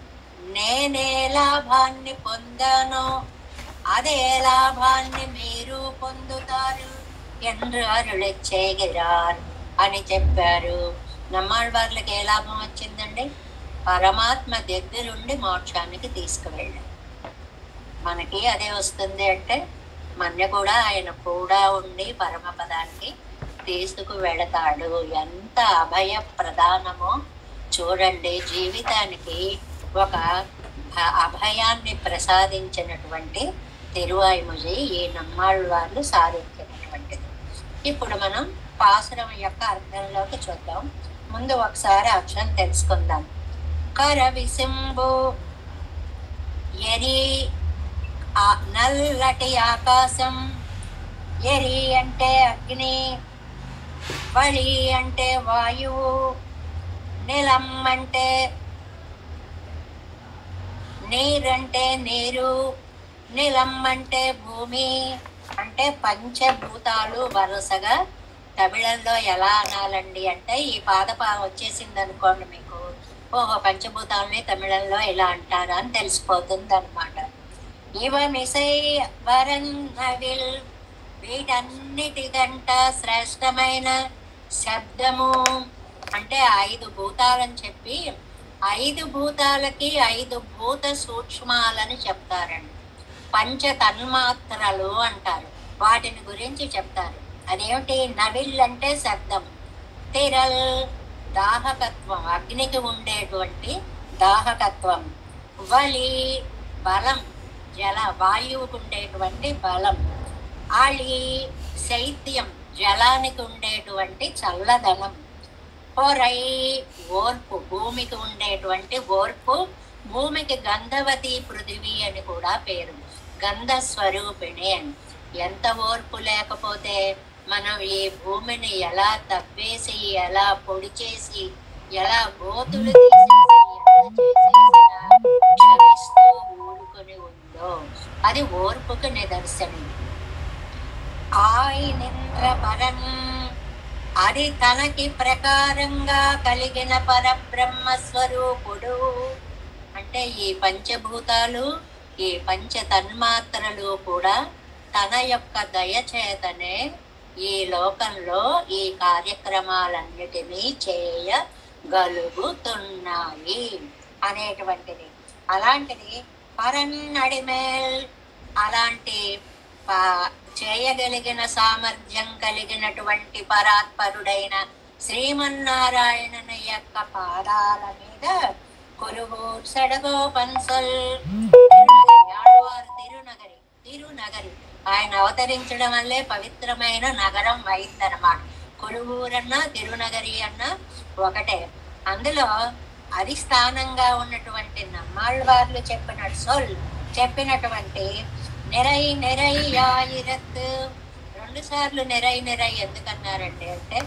నేనే లాభాన్ని పొందానో అదే లాభాన్ని మీరు పొందుతారు என்று అరుళిచ్చేగిరార్ అని చెప్పారు. నమ్మాళ్ళవార్లకి ఏ లాభం వచ్చిందండి? పరమాత్మ దగ్గరుండి మోక్షానికి తీసుకువెళ్ళారు. మనకి అదే వస్తుంది అంటే మన కూడా ఆయన కూడా ఉండి పరమపదానికి తీసుకు వెళతాడు. ఎంత అభయ ప్రదానమో చూడండి. జీవితానికి ఒక అభయాన్ని ప్రసాదించినటువంటి తిరువాయిముజి ఈ నమ్మాళ్ళవార్లు సాధించినటువంటిది. ఇప్పుడు మనం పాసురం యొక్క అర్థంలోకి చూద్దాం. ముందు ఒకసారి అక్షరం తెలుసుకుందాం. కర విసింబు ఎరి నల్లటి ఆకాశం, ఎరి అంటే అగ్ని, వళి అంటే వాయువు, నిలం అంటే నీరంటే నీరు, నిలం అంటే భూమి. అంటే పంచభూతాలు వరుసగా తమిళంలో ఎలా అనాలండి అంటే ఈ వచ్చేసింది అనుకోండి మీకు, ఓహో పంచభూతాలని తమిళంలో ఇలా అంటారా అని తెలిసిపోతుంది అనమాట. ఇవమిసై వరన్నవిల్ వీటన్నిటికంట శ్రేష్టమైన శబ్దము అంటే 5 భూతాలని చెప్పి 5 భూతాలకి 5 భూత సూక్ష్మాలని చెప్తారండి. పంచ తన్మాత్రలు అంటారు. వాటిని గురించి చెప్తారు. అదేమిటి? నవిల్ అంటే శబ్దం, తిరల్ దాహకత్వం, అగ్నికి ఉండేటువంటి దాహకత్వం. వలి బలం, జల వాయువుకు ఉండేటువంటి బలం. ఆళి శైత్యం, జలానికి ఉండేటువంటి చల్లదనం. పొరై ఓర్పు, భూమికి ఉండేటువంటి ఓర్పు. భూమికి గంధవతి పృథివీ అని కూడా పేరు, గంధ స్వరూపిణి అని. ఎంత ఓర్పు లేకపోతే మనం ఈ భూమిని ఎలా తవ్వేసి, ఎలా పొడి చేసి, ఎలా గోతులు తీసేసి, ఎంత చేసేసినా క్షమిస్తూ ఊరుకొని ఉందో అది ఓర్పుకు నిదర్శనం. ఆయనింద్ర పరన్, అది తనకి ప్రకారంగా కలిగిన పరబ్రహ్మ స్వరూపుడు. అంటే ఈ పంచభూతాలు, ఈ పంచ తన్మాత్రలు కూడా తన యొక్క దయచేతనే ఈ లోకంలో ఈ కార్యక్రమాలన్నిటినీ చేయగలుగుతున్నాయి అనేటువంటిది. అలాంటిది పరన్నడిమేల్, అలాంటి చేయగలిగిన సామర్థ్యం కలిగినటువంటి పరాత్పరుడైన శ్రీమన్నారాయణుని యొక్క పాదాల మీద కొలువూర్ సడగోపన్సల్, తిరునగరి, తిరునగరి ఆయన అవతరించడం వల్లే పవిత్రమైన నగరం అయిందనమాట. కొలువూరన్నా తిరునగరి అన్నా ఒకటే. అందులో అధిష్టానంగా ఉన్నటువంటి నమ్మాళ్ళవార్లు చెప్పినటువంటి నిరై నిరై యాయిరత్, 2 సార్లు నిరై నిరై ఎందుకన్నారంటే అంటే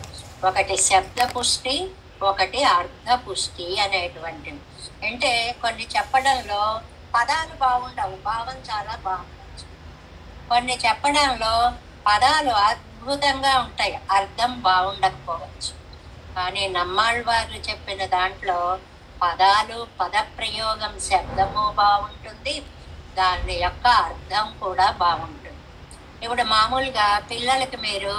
ఒకటి శబ్ద పుష్టి, ఒకటి అర్థ పుష్టి అనేటువంటివి. అంటే కొన్ని చెప్పడంలో పదాలు బాగుండవు, భావం చాలా బాగుండవచ్చు. కొన్ని చెప్పడంలో పదాలు అద్భుతంగా ఉంటాయి, అర్థం బాగుండకపోవచ్చు. కానీ నమ్మాళ్ళవార్లు చెప్పిన దాంట్లో పదాలు, పద ప్రయోగం, శబ్దము బాగుంటుంది, దాని యొక్క అర్థం కూడా బాగుంటుంది. ఇప్పుడు మామూలుగా పిల్లలకి మీరు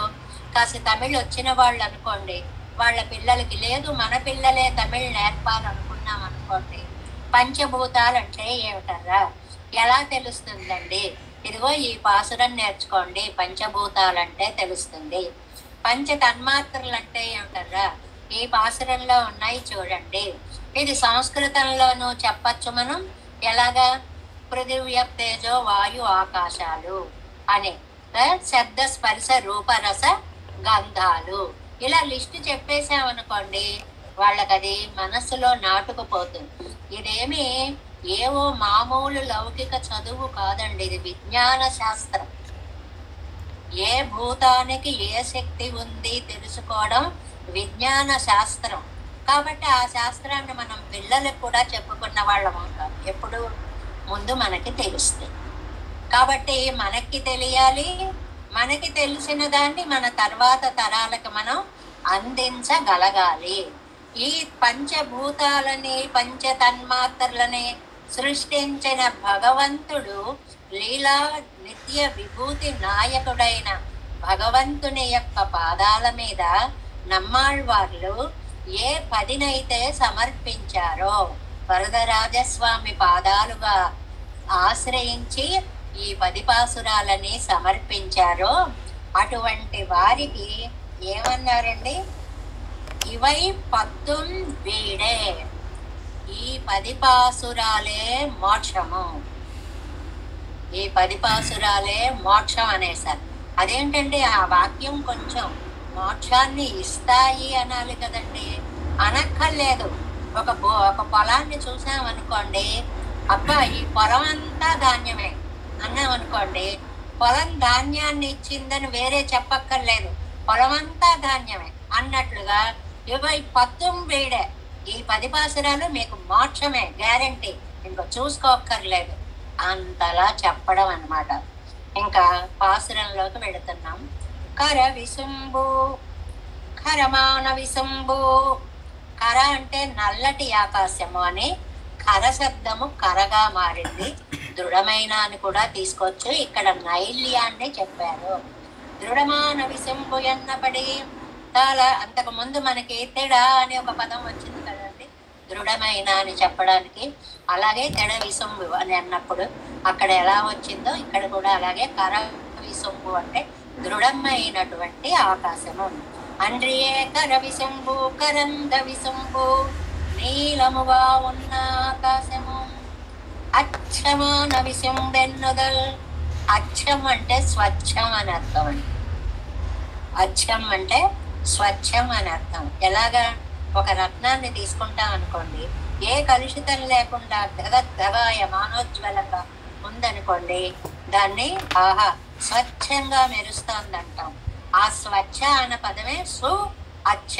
కాస్త తమిళ్ వచ్చిన వాళ్ళు అనుకోండి, వాళ్ళ పిల్లలకి లేదు మన పిల్లలే తమిళ్ నేర్పాలనుకున్నాం అనుకోండి, పంచభూతాలు అంటే ఏమిటారా ఎలా తెలుస్తుందండి? ఇదిగో ఈ పాసురం నేర్చుకోండి, పంచభూతాలంటే తెలుస్తుంది. పంచ తన్మాత్రలు అంటే ఏమిటారా ఈ పాసురంలో ఉన్నాయి చూడండి. ఇది సంస్కృతంలోనూ చెప్పచ్చు మనం. ఎలాగా? పృథివ్య తేజో వాయు ఆకాశాలు అని, శబ్ద స్పర్శ రూపరస గంధాలు, ఇలా లిస్టు చెప్పేసామనుకోండి వాళ్ళకి అది మనస్సులో నాటుకుపోతుంది. ఇదేమి ఏవో మామూలు లౌకిక చదువు కాదండి, ఇది విజ్ఞాన శాస్త్రం. ఏ భూతానికి ఏ శక్తి ఉంది తెలుసుకోవడం విజ్ఞాన శాస్త్రం. కాబట్టి ఆ శాస్త్రాన్ని మనం పిల్లలకు కూడా చెప్పుకున్న వాళ్ళం అవుతాం. ఎప్పుడు ముందు మనకి తెలుస్తుంది కాబట్టి మనకి తెలియాలి. మనకి తెలిసిన దాన్ని మన తర్వాత తరాలకు మనం అందించగలగాలి. ఈ పంచభూతాలని, పంచ తన్మాత్రలని సృష్టించిన భగవంతుడు, లీలా నిత్య విభూతి నాయకుడైన భగవంతుని యొక్క పాదాల మీద నమ్మాళ్ళవార్లు ఏ 10నైతే సమర్పించారో, వరదరాజస్వామి పాదాలుగా ఆశ్రయించి ఈ 10 పాసురాలని సమర్పించారో అటువంటి వారికి ఏమన్నారండి? ఇవై 10 వీడే, ఈ 10 పాసురాలే మోక్షము, ఈ 10 పాసురాలే మోక్షం అనేసారు. అదేంటండి ఆ వాక్యం కొంచెం మోక్షాన్ని ఇస్తాయి అనాలి కదండి. అనక్కర్లేదు. ఒక పొలాన్ని చూసామనుకోండి, అబ్బా ఈ పొలం అంతా ధాన్యమే అన్నామనుకోండి, పొలం ధాన్యాన్ని ఇచ్చిందని వేరే చెప్పక్కర్లేదు, పొలం అంతా ధాన్యమే అన్నట్లుగా ఇవై 10 వీడే, ఈ 10 పాసురాలు మీకు మోక్షమే గ్యారంటీ, ఇంకో చూసుకోక్కర్లేదు అంతలా చెప్పడం అన్నమాట. ఇంకా పాసురంలోకి వెళుతున్నాం. కర విశంభు కరమాన విశంభు. కర అంటే నల్లటి ఆకాశము అని, కర శబ్దము కరగా మారింది. దృఢమైన అని కూడా తీసుకోవచ్చు. ఇక్కడ నైల్యాన్ని చెప్పారు. దృఢమాన విశంభు ఎన్నపడి చాలా అంతకు ముందు మనకి తెడ అనే ఒక పదం వచ్చింది కదండి, దృఢమైన అని చెప్పడానికి. అలాగే తెడ విశంభు అని అన్నప్పుడు అక్కడ ఎలా వచ్చిందో ఇక్కడ కూడా అలాగే కర విశంభు అంటే దృఢమైనటువంటి ఆకాశము. అండ్రియేకర విశంభు కరంద విశంభు నీలముగా ఉన్న ఆకాశము అచ్చమాన విశంబెన్నుదల్. అచ్చం అంటే స్వచ్ఛం అని అర్థం అండి. అచ్చం అంటే స్వచ్ఛం అని అర్థం. ఎలాగా, ఒక రత్నాన్ని తీసుకుంటాం అనుకోండి, ఏ కలుషితం లేకుండా దగద్దగాయ మానోజ్వలంగా ఉందనుకోండి, దాన్ని ఆహా స్వచ్ఛంగా మెరుస్తోందంటాం. ఆ స్వచ్ఛ అన్న పదమే సు అచ్చ,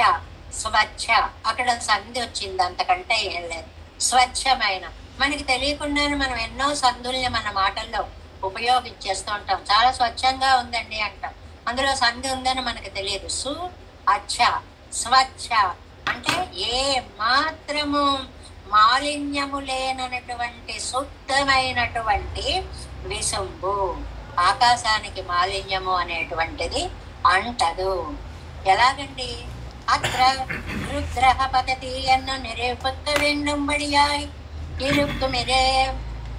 స్వచ్ఛ. అక్కడ సంధి వచ్చింది, అంతకంటే ఏం లేదు. స్వచ్ఛమైన, మనకి తెలియకుండానే మనం ఎన్నో సంధుల్ని మన మాటల్లో ఉపయోగించేస్తూ ఉంటాం. చాలా స్వచ్ఛంగా ఉందండి అంటాం, అందులో సంధి ఉందని మనకు తెలియదు. సు అచ్చ, స్వచ్ఛ అంటే ఏ మాత్రము మాలిన్యము లేనటువంటి శుద్ధమైనటువంటి విశంభు. ఆకాశానికి మాలిన్యము అనేటువంటిది అంటదు. ఎలాగండి, అత్ర రుద్ర పతతి అన్న నిరేపక్క వెన్నంబడియాయి ఇరుక్కు మీరే.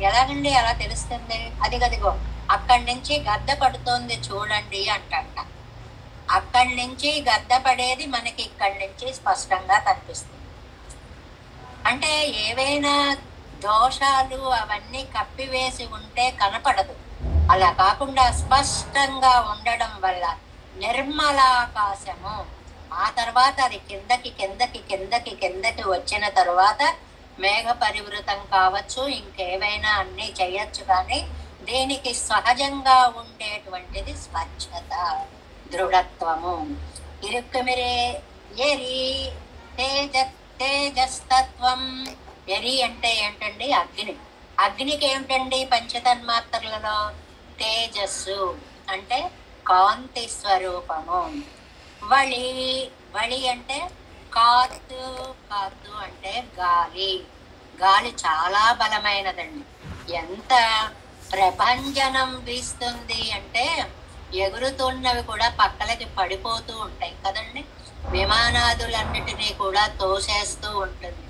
ఎలాగండి అలా తెలుస్తుంది? అదిగదిగో అక్కడి నుంచి గద్ద పడుతోంది చూడండి అంటంట. అక్కడి నుంచి గద్ద పడేది మనకి ఇక్కడి నుంచి స్పష్టంగా కనిపిస్తుంది. అంటే ఏవైనా దోషాలు అవన్నీ కప్పివేసి ఉంటే కనపడదు. అలా కాకుండా స్పష్టంగా ఉండడం వల్ల నిర్మలాకాశము. ఆ తర్వాత అది కిందకి కిందకి కిందకి కిందకి వచ్చిన తర్వాత మేఘ పరివృతం కావచ్చు, ఇంకేవైనా అన్ని చేయొచ్చు. కానీ దీనికి సహజంగా ఉండేటువంటిది స్వచ్ఛత, దృఢత్వము. ఇరుక్కుమిరే ఎరి తేజస్తత్వం. ఎరి అంటే ఏంటండి? అగ్ని. అగ్నికి ఏమిటండి పంచతన్మాత్రలలో? తేజస్సు అంటే కాంతి స్వరూపము. వళి, వళి అంటే కాత్తు, కాత్తు అంటే గాలి. గాలి చాలా బలమైనదండి. ఎంత ప్రభంజనం వీస్తుంది అంటే ఎగురుతున్నవి కూడా పక్కలకి పడిపోతూ ఉంటాయి కదండి. విమానాదులన్నిటినీ కూడా తోసేస్తూ ఉంటుంది.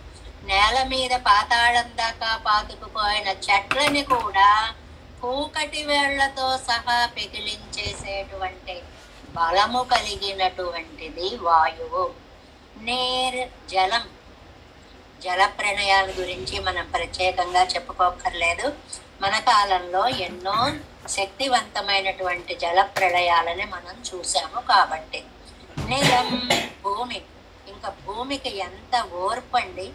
నేల మీద పాతాళం దాకా పాతుకుపోయిన చెట్లని కూడా కూకటి వేళ్లతో సహా పెకిలించేసేటువంటి బలము కలిగినటువంటిది వాయువు. నీర్, జలం. జల ప్రళయాల గురించి మనం ప్రత్యేకంగా చెప్పుకోక్కర్లేదు. మన కాలంలో ఎన్నో శక్తివంతమైనటువంటి జల ప్రళయాలని మనం చూసాము కాబట్టి. నీలం, భూమి. ఇంకా భూమికి ఎంత ఓర్పండి,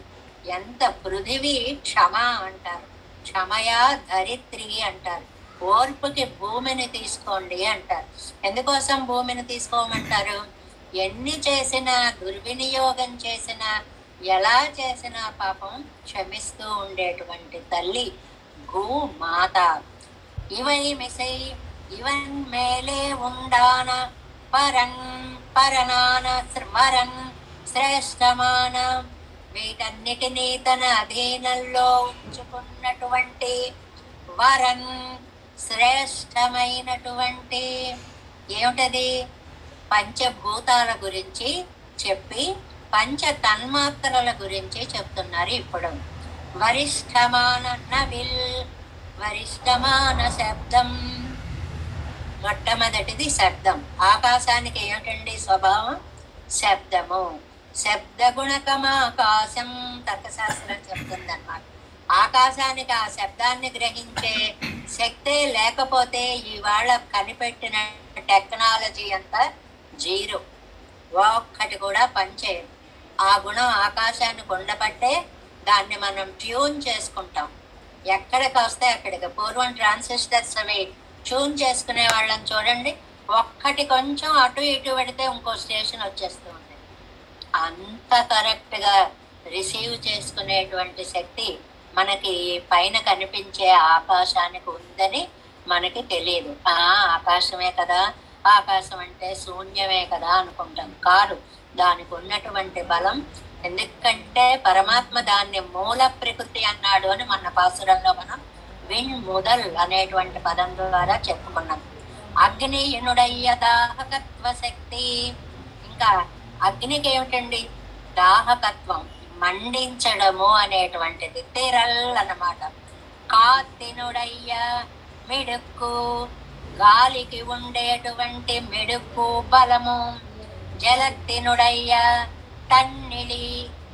ఎంత పృథివీ క్షమ అంటారు. క్షమయా ధరిత్రి అంటారు. ఓర్పుకి భూమిని తీసుకోండి అంటారు. ఎందుకోసం భూమిని తీసుకోమంటారు? ఎన్ని చేసినా, దుర్వినియోగం చేసినా, ఎలా చేసినా పాపం క్షమిస్తూ ఉండేటువంటి తల్లి భూమాత. ఇవై మిసై ఇవన్ మేలే ఉండాన పరన్ పరనాన స్మరన్ శ్రేష్టమాన. వీటన్నిటినీ తన అధీనంలో ఉంచుకున్నటువంటి వరన్, శ్రేష్టమైనటువంటి ఏమిటది? పంచభూతాల గురించి చెప్పి పంచ తన్మాత్రల గురించి చెప్తున్నారు ఇప్పుడు. వరిష్టమాన నవిల్, వరిష్టమాన శబ్దం. మొట్టమొదటిది శబ్దం. ఆకాశానికి ఏమిటండి స్వభావం? శబ్దము. శబ్ద గుణకమాకాశం తర్కశాస్త్రం చెప్తుందన్నమాట. ఆకాశానికి ఆ శబ్దాన్ని గ్రహించే శక్తే లేకపోతే ఇవాళ కనిపెట్టిన టెక్నాలజీ అంతా జీరో, ఒక్కటి కూడా పనిచేయదు. ఆ గుణం ఆకాశానికి ఉండబట్టే దాన్ని మనం ట్యూన్ చేసుకుంటాం. ఎక్కడికి వస్తే అక్కడికి. పూర్వం ట్రాన్సిస్టర్స్ అవి ట్యూన్ చేసుకునే వాళ్ళని చూడండి, ఒక్కటి కొంచెం అటు ఇటు పెడితే ఇంకో స్టేషన్ వచ్చేస్తూ ఉంది. అంత కరెక్ట్గా రిసీవ్ చేసుకునేటువంటి శక్తి మనకి పైన కనిపించే ఆకాశానికి ఉందని మనకి తెలియదు. ఆకాశమే కదా, ఆకాశం అంటే శూన్యమే కదా అనుకుంటాం. కాదు, దానికి ఉన్నటువంటి బలం. ఎందుకంటే పరమాత్మ దాన్ని మూల ప్రకృతి అన్నాడు అని మన పాసురంలో మనం విన్ ముదల్ అనేటువంటి పదం ద్వారా చెప్పుకున్నాం. అగ్నియునుడయ్య దాహకత్వ శక్తి. ఇంకా అగ్నికి ఏమిటండి? దాహకత్వం, మండించడము అనేటువంటిది. తెరల్ అన్నమాట. కాత్తినుడయ్య మిడుక్కు, గాలికి ఉండేటువంటి మిడుక్కు బలము. జలత్తినుడయ్య తన్నిళి.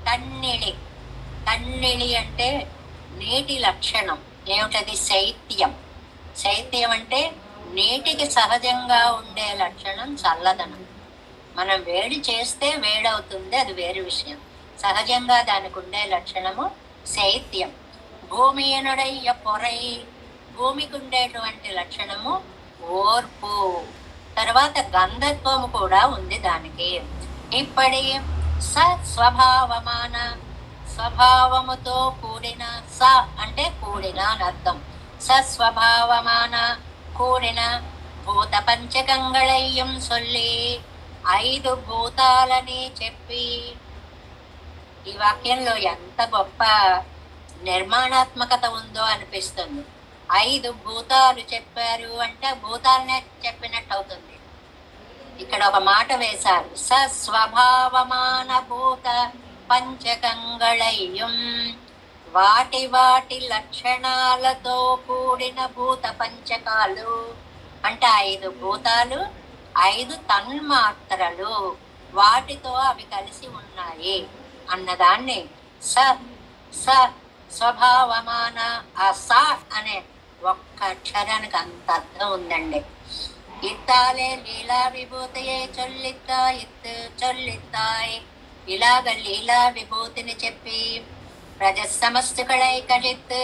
తన్నిళి తన్నిళి అంటే నీటి లక్షణం ఏమిటది? శైత్యం. శైత్యం అంటే నీటికి సహజంగా ఉండే లక్షణం చల్లదనం. మనం వేడి చేస్తే వేడవుతుంది, అది వేరు విషయం. సహజంగా దానికి ఉండే లక్షణము శైత్యం. భూమియనుడయ్య పొరై. భూమికి ఉండేటువంటి లక్షణము ఓర్పు. తర్వాత గంధత్వము కూడా ఉంది దానికి. ఇప్పటి స్వభావమాన. స్వభావముతో కూడిన. స అంటే కూడిన అని అర్థం. సస్వభావమాన కూడిన భూత పంచకంగళయ్యం సొల్లి. 5 భూతాలని చెప్పి. ఈ వాక్యంలో ఎంత గొప్ప నిర్మాణాత్మకత ఉందో అనిపిస్తుంది. 5 భూతాలు చెప్పారు అంటే భూతాలనే చెప్పినట్టు అవుతుంది. ఇక్కడ ఒక మాట వేశారు, సస్వభావమాన భూత పంచకంగళయ్యం. వాటి వాటి లక్షణాలతో కూడిన భూత పంచకాలు అంటే 5 భూతాలు, 5 తన్మాత్రలు, వాటితో అవి కలిసి ఉన్నాయి అన్నదాన్ని స స స్వభావమాన. ఆ స అనే ఒక్క అక్షరానికి అంత అర్థం ఉందండి. ఇత్తాలే లీలా విభూతియే చొల్లిత్తా ఇత్ చొల్లిత్తాయ్. ఇలాగ లీలా విభూతిని చెప్పి రజస్సమస్తుకళై కజిత్.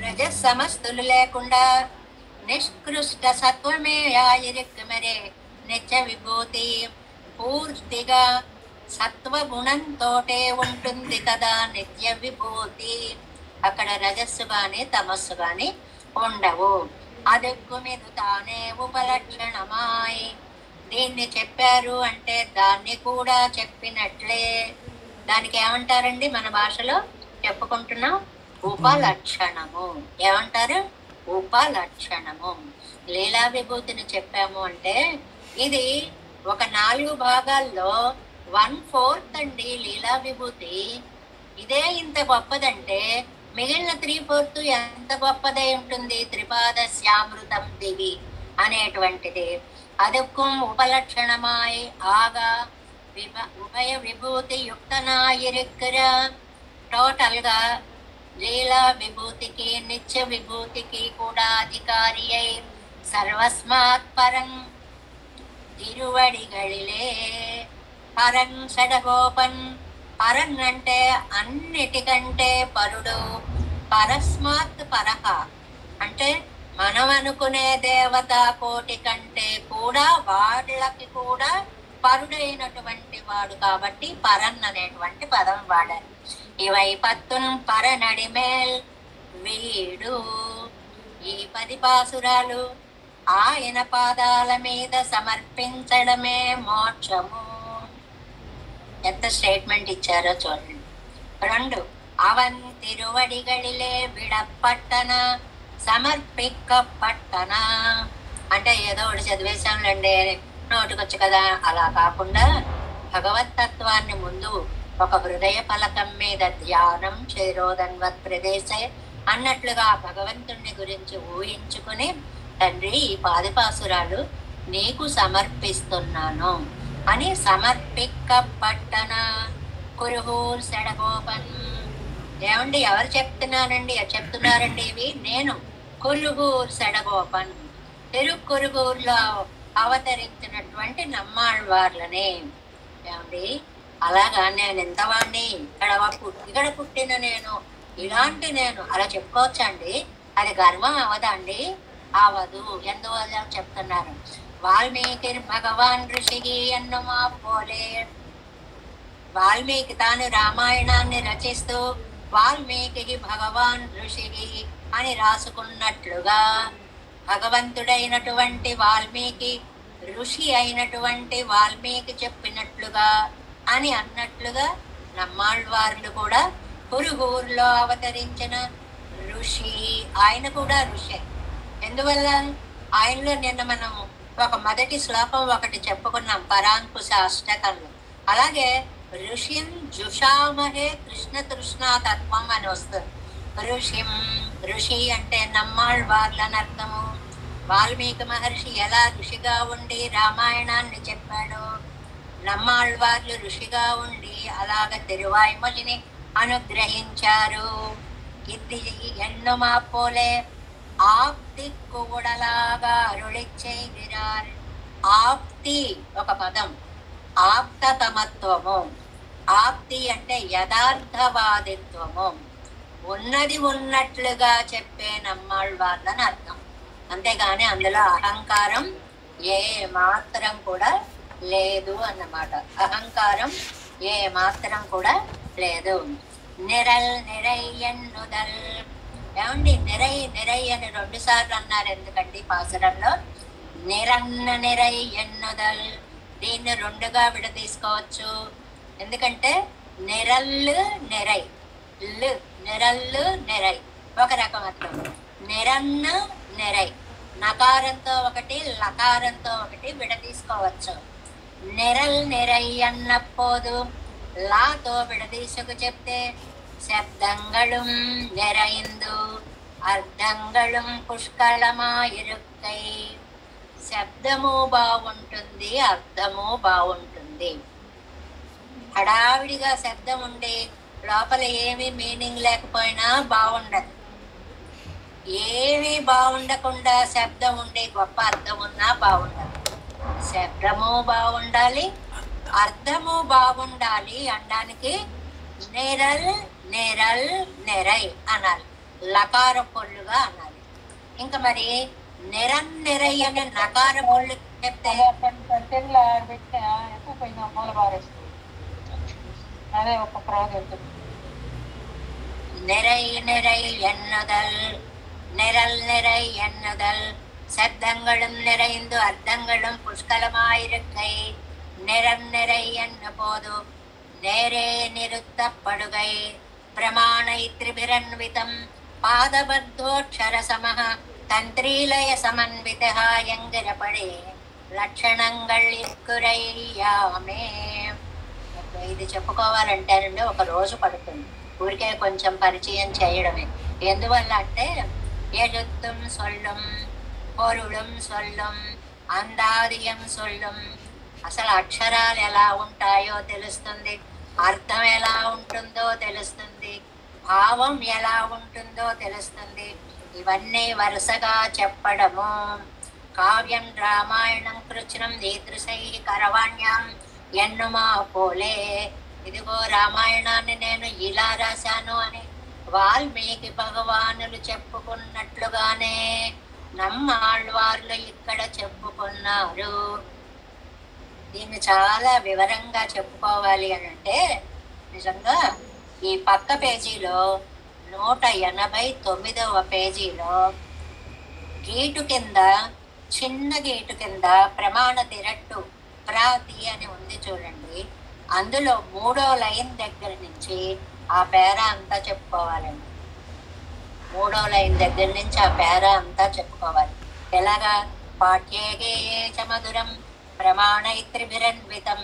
రజస్సమస్తులు లేకుండా నిష్కృష్ట సత్వమే ఆయిరిక్కుమరే నిత్య విభూతి. పూర్తిగా సత్వగుణంతోటే ఉంటుంది కదా నిత్య విభూతి. అక్కడ రజస్సు గాని తమస్సు గాని ఉండవు. అదెక్కు మీద తానే ఉపలక్షణమాయ్. దీన్ని చెప్పారు అంటే దాన్ని కూడా చెప్పినట్లే. దానికి ఏమంటారండి మన భాషలో చెప్పుకుంటున్నాం? ఉపలక్షణము. ఏమంటారు? ఉపలక్షణము. లీలా విభూతిని చెప్పాము అంటే ఇది ఒక 4 భాగాల్లో 1/4 అండి లీలా విభూతి. ఇదే ఇంత గొప్పదంటే మిగిలిన 3/4 ఎంత గొప్పదై ఉంటుంది? త్రిపాద శ్యామృతం దివి అనేటువంటిది. అదొక్క ఉపలక్షణమాయ్ ఆగా ఉభయ విభూతి యుక్తనాయిరిక్కర. టోటల్ గా లీలా విభూతికి నిత్య విభూతికి కూడా అధికారి అయి సర్వస్మాత్ పరం తిరువడిగళిలే. పరం షడగోపన్. పరన్ అంటే అన్నిటికంటే పరుడు. పరస్మాత్ పరహ అంటే మనం అనుకునే దేవతా కోటి కంటే కూడా వాళ్ళకి కూడా పరుడైనటువంటి వాడు కాబట్టి పరన్ అనేటువంటి పదం వాడారు. ఇవై 10 పరనడిమేల్ వీడు. ఈ 10 పాసురాలు ఆయన పాదాల మీద సమర్పించడమే మోక్షము. ఎంత స్టేట్మెంట్ ఇచ్చారో చూడండి. 2 అవన్ తిరువడిగళిలే విడపట్టన సమర్పిక్కపట్టన. అంటే ఏదో ఒకటి చదివేశాంలేండి నోటికొచ్చు కదా, అలా కాకుండా భగవతత్వాన్ని ముందు ఒక హృదయ ఫలకం మీద ధ్యానం చేరోదన్వత్ ప్రదేశే అన్నట్లుగా భగవంతుణ్ణి గురించి ఊహించుకుని, తండ్రి ఈ 10 పాసురాలు నీకు సమర్పిస్తున్నాను అని సమర్పిక్కపట్టన కురుహూర్ సెడగోపన్. ఏమండి ఎవరు చెప్తున్నారండి ఇవి? నేను కురుహూర్ సెడగోపన్, తిరుక్కురుగూరులో అవతరించినటువంటి నమ్మాళ్వార్లనే. ఏమండి అలాగా నేను ఎంతవాణ్ణి, ఇక్కడ పుట్టిన నేను, ఇలాంటి నేను అలా చెప్పుకోవచ్చండి? అది గర్వం అవదండి? అవదు. ఎందువల్ల చెప్తున్నారు? వాల్మీకి భగవాన్ ఋషికి ఎన్నుమా పోలే. వాల్మీకి తాను రామాయణాన్ని రచిస్తూ వాల్మీకి భగవాన్ ఋషికి అని రాసుకున్నట్లుగా భగవంతుడైనటువంటి వాల్మీకి ఋషి అయినటువంటి వాల్మీకి చెప్పినట్లుగా అని అన్నట్లుగా నమ్మాళ్వార్లు కూడా కురుగూరులో అవతరించిన ఋషి. ఆయన కూడా ఋషి. ఎందువల్ల? ఆయనలో నిన్న మనం ఒక మొదటి శ్లోకం ఒకటి చెప్పుకున్నాం పరాంకుశ అష్టకంలో. అలాగే ఋషిం జుషామహే కృష్ణ తృష్ణా తత్వం అని వస్తుంది. ఋషిం, ఋషి అంటే నమ్మాళ్వార్లని అర్థము. వాల్మీకి మహర్షి ఎలా ఋషిగా ఉండి రామాయణాన్ని చెప్పాడో నమ్మాళ్వార్లు ఋషిగా ఉండి అలాగ తిరువాయుమలిని అనుగ్రహించారు. ఇది ఎన్నుమా పోలే ఆప్తి కూడలాగా అరుళి చేయిరార్. ఆప్తి ఒక పదం, ఆప్తతమత్వము. ఆప్తి అంటే యథార్థవాదిత్వము, ఉన్నది ఉన్నట్లుగా చెప్పే నమ్మాళ్వార్లని అర్థం. అంతేగాని అందులో అహంకారం ఏ మాత్రం కూడా లేదు అన్నమాట. అహంకారం ఏ మాత్రం కూడా లేదు. నిరల్ నిరై ఎన్నుదల్. ఏమండి, నిరై నిరై అని 2 సార్లు అన్నారు ఎందుకండి పాసురంలో? నిరన్న నిరై ఎన్నుదల్, దీన్ని 2గా విడదీసుకోవచ్చు. ఎందుకంటే నిరల్లు నిరై, నిరల్లు నిరై ఒక రకం అర్థం. నిరన్న నిరై, నకారంతో ఒకటి లకారంతో ఒకటి విడదీసుకోవచ్చు. నిరల్ నిరై అన్నపోదు లాతో విడదీసుకు చెప్తే శబ్దంగళం నిరైందు అర్థంగళం పుష్కళమాయిరుక్కై. శబ్దము బాగుంటుంది, అర్థము బాగుంటుంది. హడావిడిగా శబ్దం ఉండి లోపల ఏమీ మీనింగ్ లేకపోయినా బాగుండదు. ఏమీ బాగుండకుండా శబ్దం ఉండి గొప్ప అర్థం ఉన్నా బాగుండదు. శబ్దము బాగుండాలి, అర్థము బాగుండాలి అనడానికి నిరల్ నిరల్ నిరై అనాలి, లకార పొల్లుగా అనాలి. ఇంకా మరి నిరన్నిరై అనే నకార పొల్లు చెప్తే అదే ఒక ప్రాజెక్ట్. నిరై నిరై ఎన్నుదల్, నిరల్ నిరై ఎన్నుదల్ శబ్దங்களும் நிறைந்து அர்த்தங்களும் புஷ்கலமாயிருக்கை. நிறை என்ன போது நேரே நிறுத்தப்படுகை. பிரமாணை திரிபிரன்விதம் பாதபத்தோட்சர சமஹ தந்திரீலய சமன்விதः என்கிறபடி లక్షణంగళ్ ఎక్కురయ్యామే. ఇది చెప్పుకోవాలంటేనండి ఒక రోజు పడుతుంది. ఊరికే కొంచెం పరిచయం చేయడమే. ఎందువల్ల అంటే எழுத்தும் சொல்லும் పొరుళం సొల్లం అందాదియం సొల్లం. అసలు అక్షరాలు ఎలా ఉంటాయో తెలుస్తుంది, అర్థం ఎలా ఉంటుందో తెలుస్తుంది, భావం ఎలా ఉంటుందో తెలుస్తుంది. ఇవన్నీ వరుసగా చెప్పడము. కావ్యం రామాయణం కృష్ణం ఈదృశై కరవాణ్యం ఎన్నుమా పోలే. ఇదిగో రామాయణాన్ని నేను ఇలా రాశాను అని వాల్మీకి భగవానులు చెప్పుకున్నట్లుగానే నమ్మాళ్వార్లు ఇక్కడ చెప్పుకున్నారు. దీన్ని చాలా వివరంగా చెప్పుకోవాలి అని అంటే నిజంగా ఈ పక్క పేజీలో 189వ పేజీలో గీటు కింద, చిన్న గీటు కింద ప్రమాణ తిరట్టు ప్రాతి అని ఉంది చూడండి. అందులో 3వ లైన్ దగ్గర నుంచి ఆ పేర అంతా చెప్పుకోవాలండి. 3వ లైన్ దగ్గర నుంచి ఆ పేర అంతా చెప్పుకోవాలి. ఎలాగా? పాఠ్యేగే చ మధురం ప్రమాణైత్రిభిరన్వితం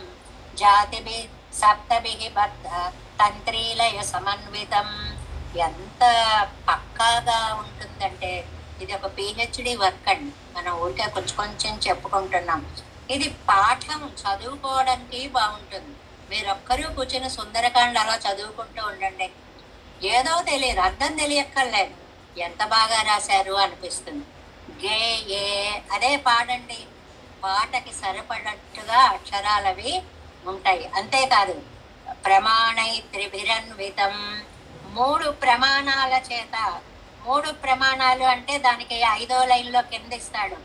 జాతిభి సప్తభిః బద్ధ తంత్రీలయ సమన్వితం. ఎంత పక్కాగా ఉంటుందంటే ఇది ఒక పిహెచ్డి వర్క్ అండి. మనం ఊరికే కొంచెం కొంచెం చెప్పుకుంటున్నాం. ఇది పాఠం చదువుకోవడానికి బాగుంటుంది. మీరొక్కరూ కూర్చొని సుందరకాండ అలా చదువుకుంటూ ఉండండి. ఏదో తెలియదు, అర్థం తెలియక్కర్లేదు, ఎంత బాగా రాశారు అనిపిస్తుంది. గే ఏ అదే పాడండి, పాటకి సరిపడట్టుగా అక్షరాలవి ఉంటాయి. అంతేకాదు ప్రమాణై త్రిభిరన్వితం, 3 ప్రమాణాల చేత. 3 ప్రమాణాలు అంటే దానికి 5వ లైన్లో కింద ఇస్తాడు.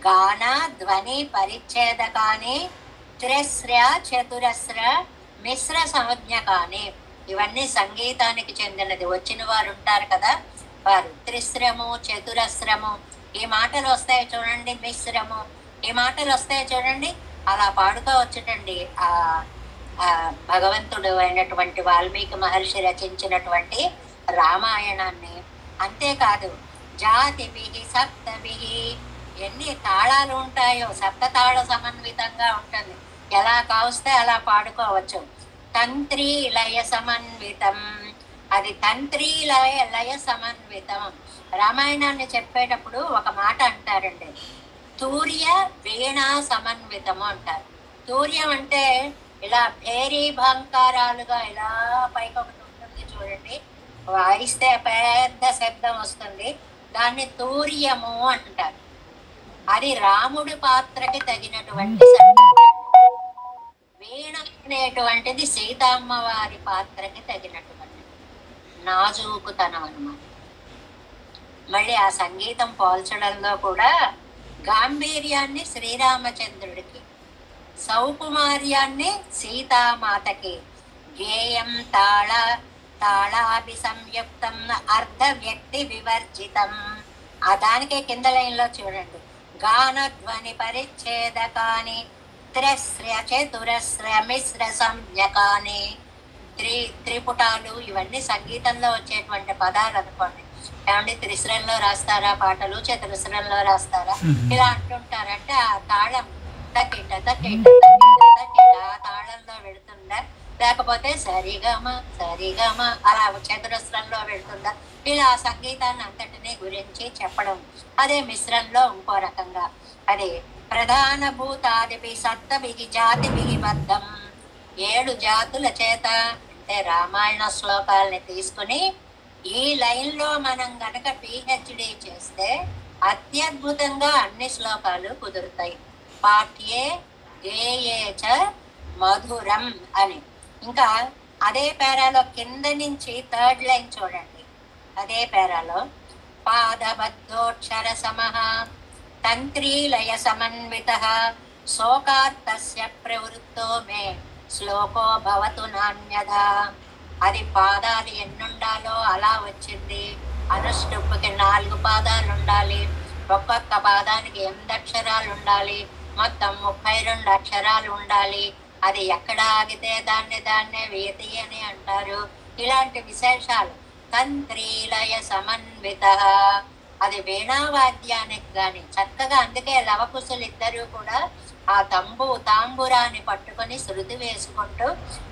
గాన ధ్వని పరిచ్ఛేదకాని త్రిస్ర చతురస్ర మిశ్ర సంజ్ఞకాని. ఇవన్నీ సంగీతానికి చెందినది. వచ్చిన వారు ఉంటారు కదా, వారు త్రిస్రము చతురస్రము ఈ మాటలు వస్తాయి చూడండి, మిశ్రము ఈ మాటలు వస్తాయి చూడండి. అలా పాడుకోవచ్చుటండి ఆ భగవంతుడు అయినటువంటి వాల్మీకి మహర్షి రచించినటువంటి రామాయణాన్ని. అంతేకాదు జాతిభి సప్తభి, ఎన్ని తాళాలు ఉంటాయో, సప్తతాళ సమన్వితంగా ఉంటుంది. ఎలా కావస్తే అలా పాడుకోవచ్చు. తంత్రీ లయ సమన్వితం, అది తంత్రీ లయ సమన్వితం. రామాయణాన్ని చెప్పేటప్పుడు ఒక మాట అంటారండి, తూర్య వీణా సమన్వితము అంటారు. తూర్యం అంటే ఇలా భేరీ భాంకారాలుగా ఇలా పైకి ఒకటి ఉంటుంది చూడండి, వాయిస్తే పెద్ద శబ్దం వస్తుంది, దాన్ని తూర్యము అంటారు. అది రాముడి పాత్రకి తగినటువంటి సంగీతం. వీణ అనేటువంటిది సీతమ్మ వారి పాత్రకి తగినటువంటి నాజూకుతనం అన్నమాట. మళ్ళీ ఆ సంగీతం పోల్చడంలో కూడా గాంభీర్యాన్ని శ్రీరామచంద్రుడికి, సౌకుమార్యాన్ని సీతామాతకి, గేయం తాళాభి సంయుక్తం అర్ధ వ్యక్తి వివర్జితం. ఆ దానికే కింద లైన్లో చూడండి, గాన ధ్వని పరిచ్ఛేదకాని త్రస్ర చతురస్ర మిశ్ర సంజ్ఞకాని. త్రిపుటాలు ఇవన్నీ సంగీతంలో వచ్చేటువంటి పదాలు అనుకోండి. ఏమంటే త్రిశ్రంలో రాస్తారా పాటలు, చతురస్రంలో రాస్తారా ఇలా అంటుంటారంటే ఆ తాళం తకిట తకిట తకిట తకిట ఆ తాళంలో వెళుతుందా, లేకపోతే సరిగమ సరిగమ అలా చతురస్రంలో వెళుతుందా, ఇలా సంగీతాన్ని అంతటినీ గురించి చెప్పడం. అదే మిశ్రంలో ఇంకో రకంగా అదే ప్రధాన భూతాదిపి సప్తభిగి జాతిభిగి బద్ధం. 7 జాతుల చేత అంటే రామాయణ శ్లోకాలని తీసుకుని ఈ లైన్ లో మనం గనక పిహెచ్డి చేస్తే అత్యద్భుతంగా అన్ని శ్లోకాలు కుదురుతాయి. పాఠ్యే గేయే చ మధురం అని. ఇంకా అదే పేరాలో కింద నుంచి 3rd లైన్ చూడండి. అదే పేరాలో పాదబద్ధోక్షర సమః తంత్రీలయ సమన్వితః శోకార్తస్య ప్రవృత్తో మే శ్లోకో భవతు నాణ్యదా. అది పాదాలు ఎన్నుండాలో అలా వచ్చింది. అనుష్టుప్కి 4 పాదాలు ఉండాలి, ఒక్కొక్క పాదానికి 8 అక్షరాలు ఉండాలి, మొత్తం 32 అక్షరాలు ఉండాలి. అది ఎక్కడ ఆగితే దాన్నే వీతి అని అంటారు. ఇలాంటి విశేషాలు. తంత్రీలయ సమన్విత, అది వీణావాద్యానికి గాని చక్కగా. అందుకే లవకుశులు ఇద్దరు కూడా ఆ తాంబురాన్ని పట్టుకొని శృతి వేసుకుంటూ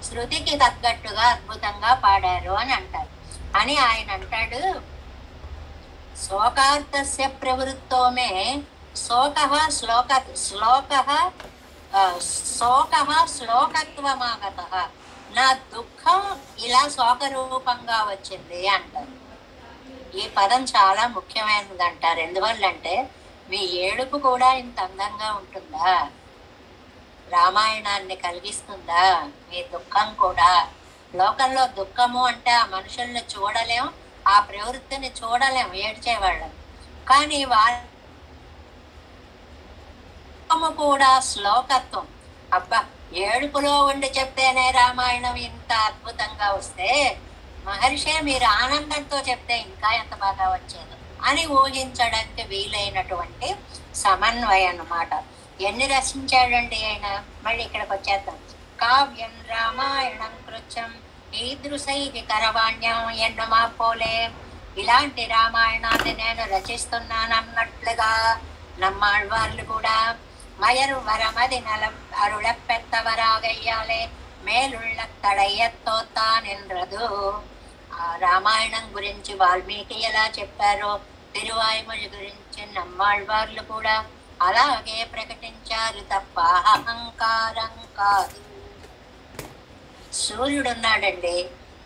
శృతికి తగ్గట్టుగా అద్భుతంగా పాడారు అని అంటారు. అని ఆయన అంటాడు, శోకార్తస్య ప్రవృత్తోమే శ్లోకత్వమాగతః. నా దుఃఖం ఇలా శోక రూపంగా వచ్చింది అంటారు. ఈ పదం చాలా ముఖ్యమైనది అంటారు. ఎందువల్లంటే మీ ఏడుపు కూడా ఇంత అందంగా ఉంటుందా, రామాయణాన్ని కలిగిస్తుందా? మీ దుఃఖం కూడా. లోకంలో దుఃఖము అంటే ఆ మనుషుల్ని చూడలేం, ఆ ప్రవృత్తిని చూడలేం, ఏడ్చేవాళ్ళం. కానీ వాళ్ళము కూడా శ్లోకత్వం. అబ్బా, ఏడుపులో ఉండి చెప్తేనే రామాయణం ఇంత అద్భుతంగా వస్తే మహర్షే మీరు ఆనందంతో చెప్తే ఇంకా ఎంత బాగా వచ్చేది అని ఊహించడానికి వీలైనటువంటి సమన్వయం అన్నమాట. ఎన్ని రచించాడండి ఆయన. మళ్ళీ ఇక్కడికి వచ్చేద్దాం. కావ్యం రామాయణం కృత్యం ఈదృశై కరవాణ్యం ఎన్నుమా పోలే. ఇలాంటి రామాయణాన్ని నేను రచిస్తున్నానన్నట్లుగా నమ్మాళ్వార్లు కూడా మయరు వరమది అరుళ పెద్దవరాగయ్యాలే మేలుళ్ళ తడయ్యత్తోత్తానెండ్రదు. ఆ రామాయణం గురించి వాల్మీకి ఎలా చెప్పారో తిరువాయుమొഴി గురించి నమ్మాళ్వార్లు కూడా అలాగే ప్రకటించారు తప్ప అహంకారం కాదు. సూర్యుడున్నాడండి,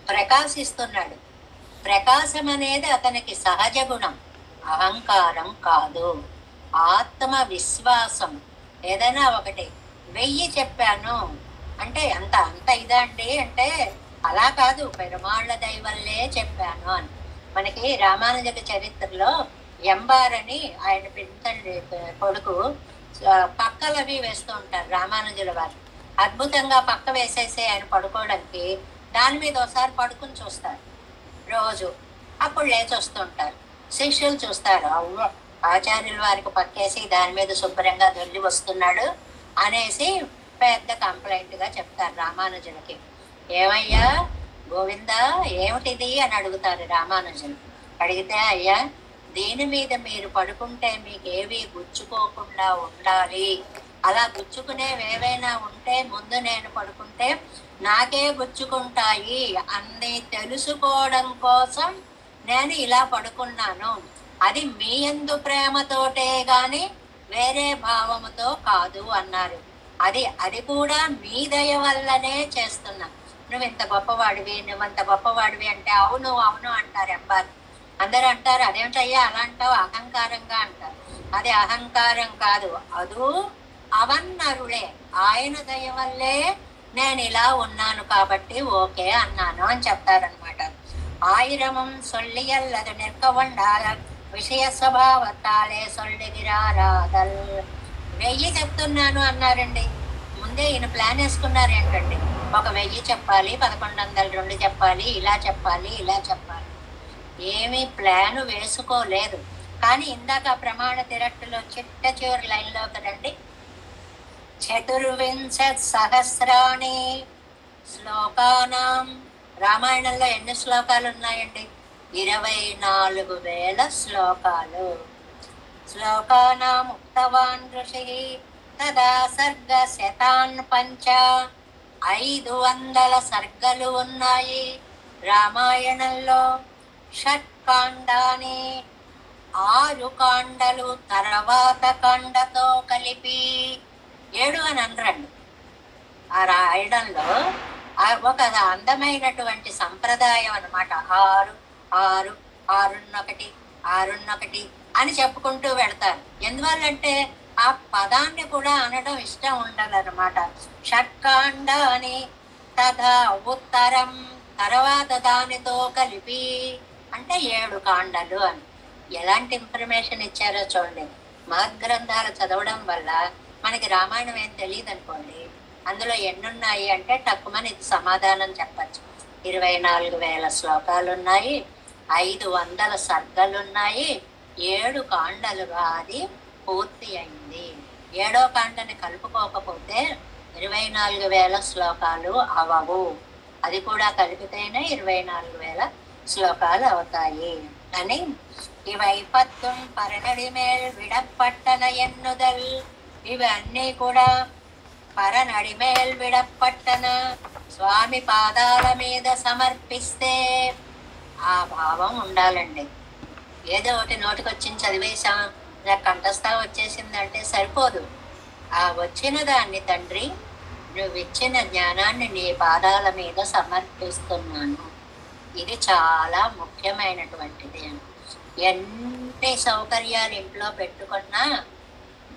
ప్రకాశిస్తున్నాడు. ప్రకాశం అనేది అతనికి సహజ గుణం, అహంకారం కాదు. ఆత్మ విశ్వాసం. ఏదైనా ఒకటి 1000 చెప్పాను అంటే అంత ఇదా అండి అంటే అలా కాదు, పెరుమాళ్ళ దైవల్లే చెప్పాను అని. మనకి రామానుజ చరిత్రలో ఎంబారని ఆయన పింతండి కొడుకు పక్కలవి వేస్తూ ఉంటారు రామానుజుల వారు. అద్భుతంగా పక్క వేసేసి ఆయన పడుకోవడానికి దాని మీద ఒకసారి పడుకుని చూస్తారు రోజు. అప్పుడు లేచి వస్తూ ఉంటారు. శిష్యులు చూస్తారు, అవ్వ ఆచార్యుల వారికి పక్కేసి దాని మీద శుభ్రంగా దొల్లి వస్తున్నాడు అనేసి పెద్ద కంప్లైంట్ గా చెప్తారు రామానుజులకి. ఏమయ్యా గోవిందా ఏమిటిది అని అడుగుతారు రామానుజులు. అడిగితే అయ్యా దీని మీద మీరు పడుకుంటే మీకు ఏవి గుచ్చుకోకుండా ఉండాలి, అలా గుచ్చుకునేవేవైనా ఉంటే ముందు నేను పడుకుంటే నాకే గుచ్చుకుంటాయి అన్ని తెలుసుకోవడం కోసం నేను ఇలా పడుకున్నాను. అది మీ యందు ప్రేమతోటే గాని వేరే భావముతో కాదు అన్నారు. అది అది కూడా మీ దయ వల్లనే చేస్తున్నా. నువ్వు ఇంత గొప్పవాడివి, నువ్వంత గొప్పవాడివి అంటే అవును అవును అంటారు ఎంబారు. అందరూ అంటారు అదేమిటయ్యా అలా అంటావు, అహంకారంగా అంటారు. అది అహంకారం కాదు, అదు అవన్నరులే. ఆయన దయ వల్లే నేను ఇలా ఉన్నాను కాబట్టి ఓకే అన్నాను అని చెప్తారనమాట. ఆయిరమం సొల్లియల్లదు నిற்கவண்டாల విషయ స్వభావத்தாலே సొల్లుగిరారాదల్. 1000 చెప్తున్నాను అన్నారండి. ముందే ఈయన ప్లాన్ వేసుకున్నారు ఏంటండి, ఒక 1000 చెప్పాలి, 1102 చెప్పాలి, ఇలా చెప్పాలి ఇలా చెప్పాలి. ఏమీ ప్లాను వేసుకోలేదు. కానీ ఇందాక ప్రమాణ తిరట్టులో చిట్ట చివరి లైన్లో కదండి, 24,000 శ్లోకానాం. రామాయణంలో ఎన్ని శ్లోకాలు ఉన్నాయండి? 24,000 శ్లోకాలు. శ్లోకానాం ఉక్తవాన్ ఋషి తదా సర్గ శతాన్ పంచ. 500 సర్గలు ఉన్నాయి రామాయణంలో. షట్కాండాని 6 కాండలు తర్వాత కాండతో కలిపి 7 అని అనరండి. ఆ రాయడంలో ఒక అందమైనటువంటి సంప్రదాయం అనమాట. 6 6 6 1 అని చెప్పుకుంటూ వెళ్తారు. ఎందువల్లంటే ఆ పదాన్ని కూడా అనడం ఇష్టం ఉండదన్నమాట. షట్కాండ అని తథా ఉత్తరం తర్వాత దానితో కలిపి అంటే 7 కాండలు అని. ఎలాంటి ఇన్ఫర్మేషన్ ఇచ్చారో చూడండి. మహద్గ్రంథాలు చదవడం వల్ల మనకి రామాయణం ఏం తెలియదు అనుకోండి, అందులో ఎన్నున్నాయి అంటే తక్కువని ఇది సమాధానం చెప్పచ్చు. 24,000 శ్లోకాలు ఉన్నాయి, 500 సర్గలు ఉన్నాయి, 7 కాండలుగా అది పూర్తి అయింది. 7వ కాండని కలుపుకోకపోతే 24,000 శ్లోకాలు అవవు. అది కూడా కలిపితేనే 24,000 శ్లోకాలు అవుతాయి అని. ఇవై 10 పరనడిమేల్ విడపట్టన ఎన్నుదల్. ఇవన్నీ కూడా పరనడిమేల్ విడపట్టన స్వామి పాదాల మీద సమర్పిస్తే ఆ భావం ఉండాలండి. ఏదో ఒకటి నోటికొచ్చింది చదివేశాం, నాకు కంఠస్థ వచ్చేసిందంటే సరిపోదు. ఆ వచ్చిన దాన్ని తండ్రి నువ్వు ఇచ్చిన జ్ఞానాన్ని నీ పాదాల మీద సమర్పిస్తున్నాను. ఇది చాలా ముఖ్యమైనటువంటిది. ఎన్ని సౌకర్యాలు ఇంట్లో పెట్టుకున్నా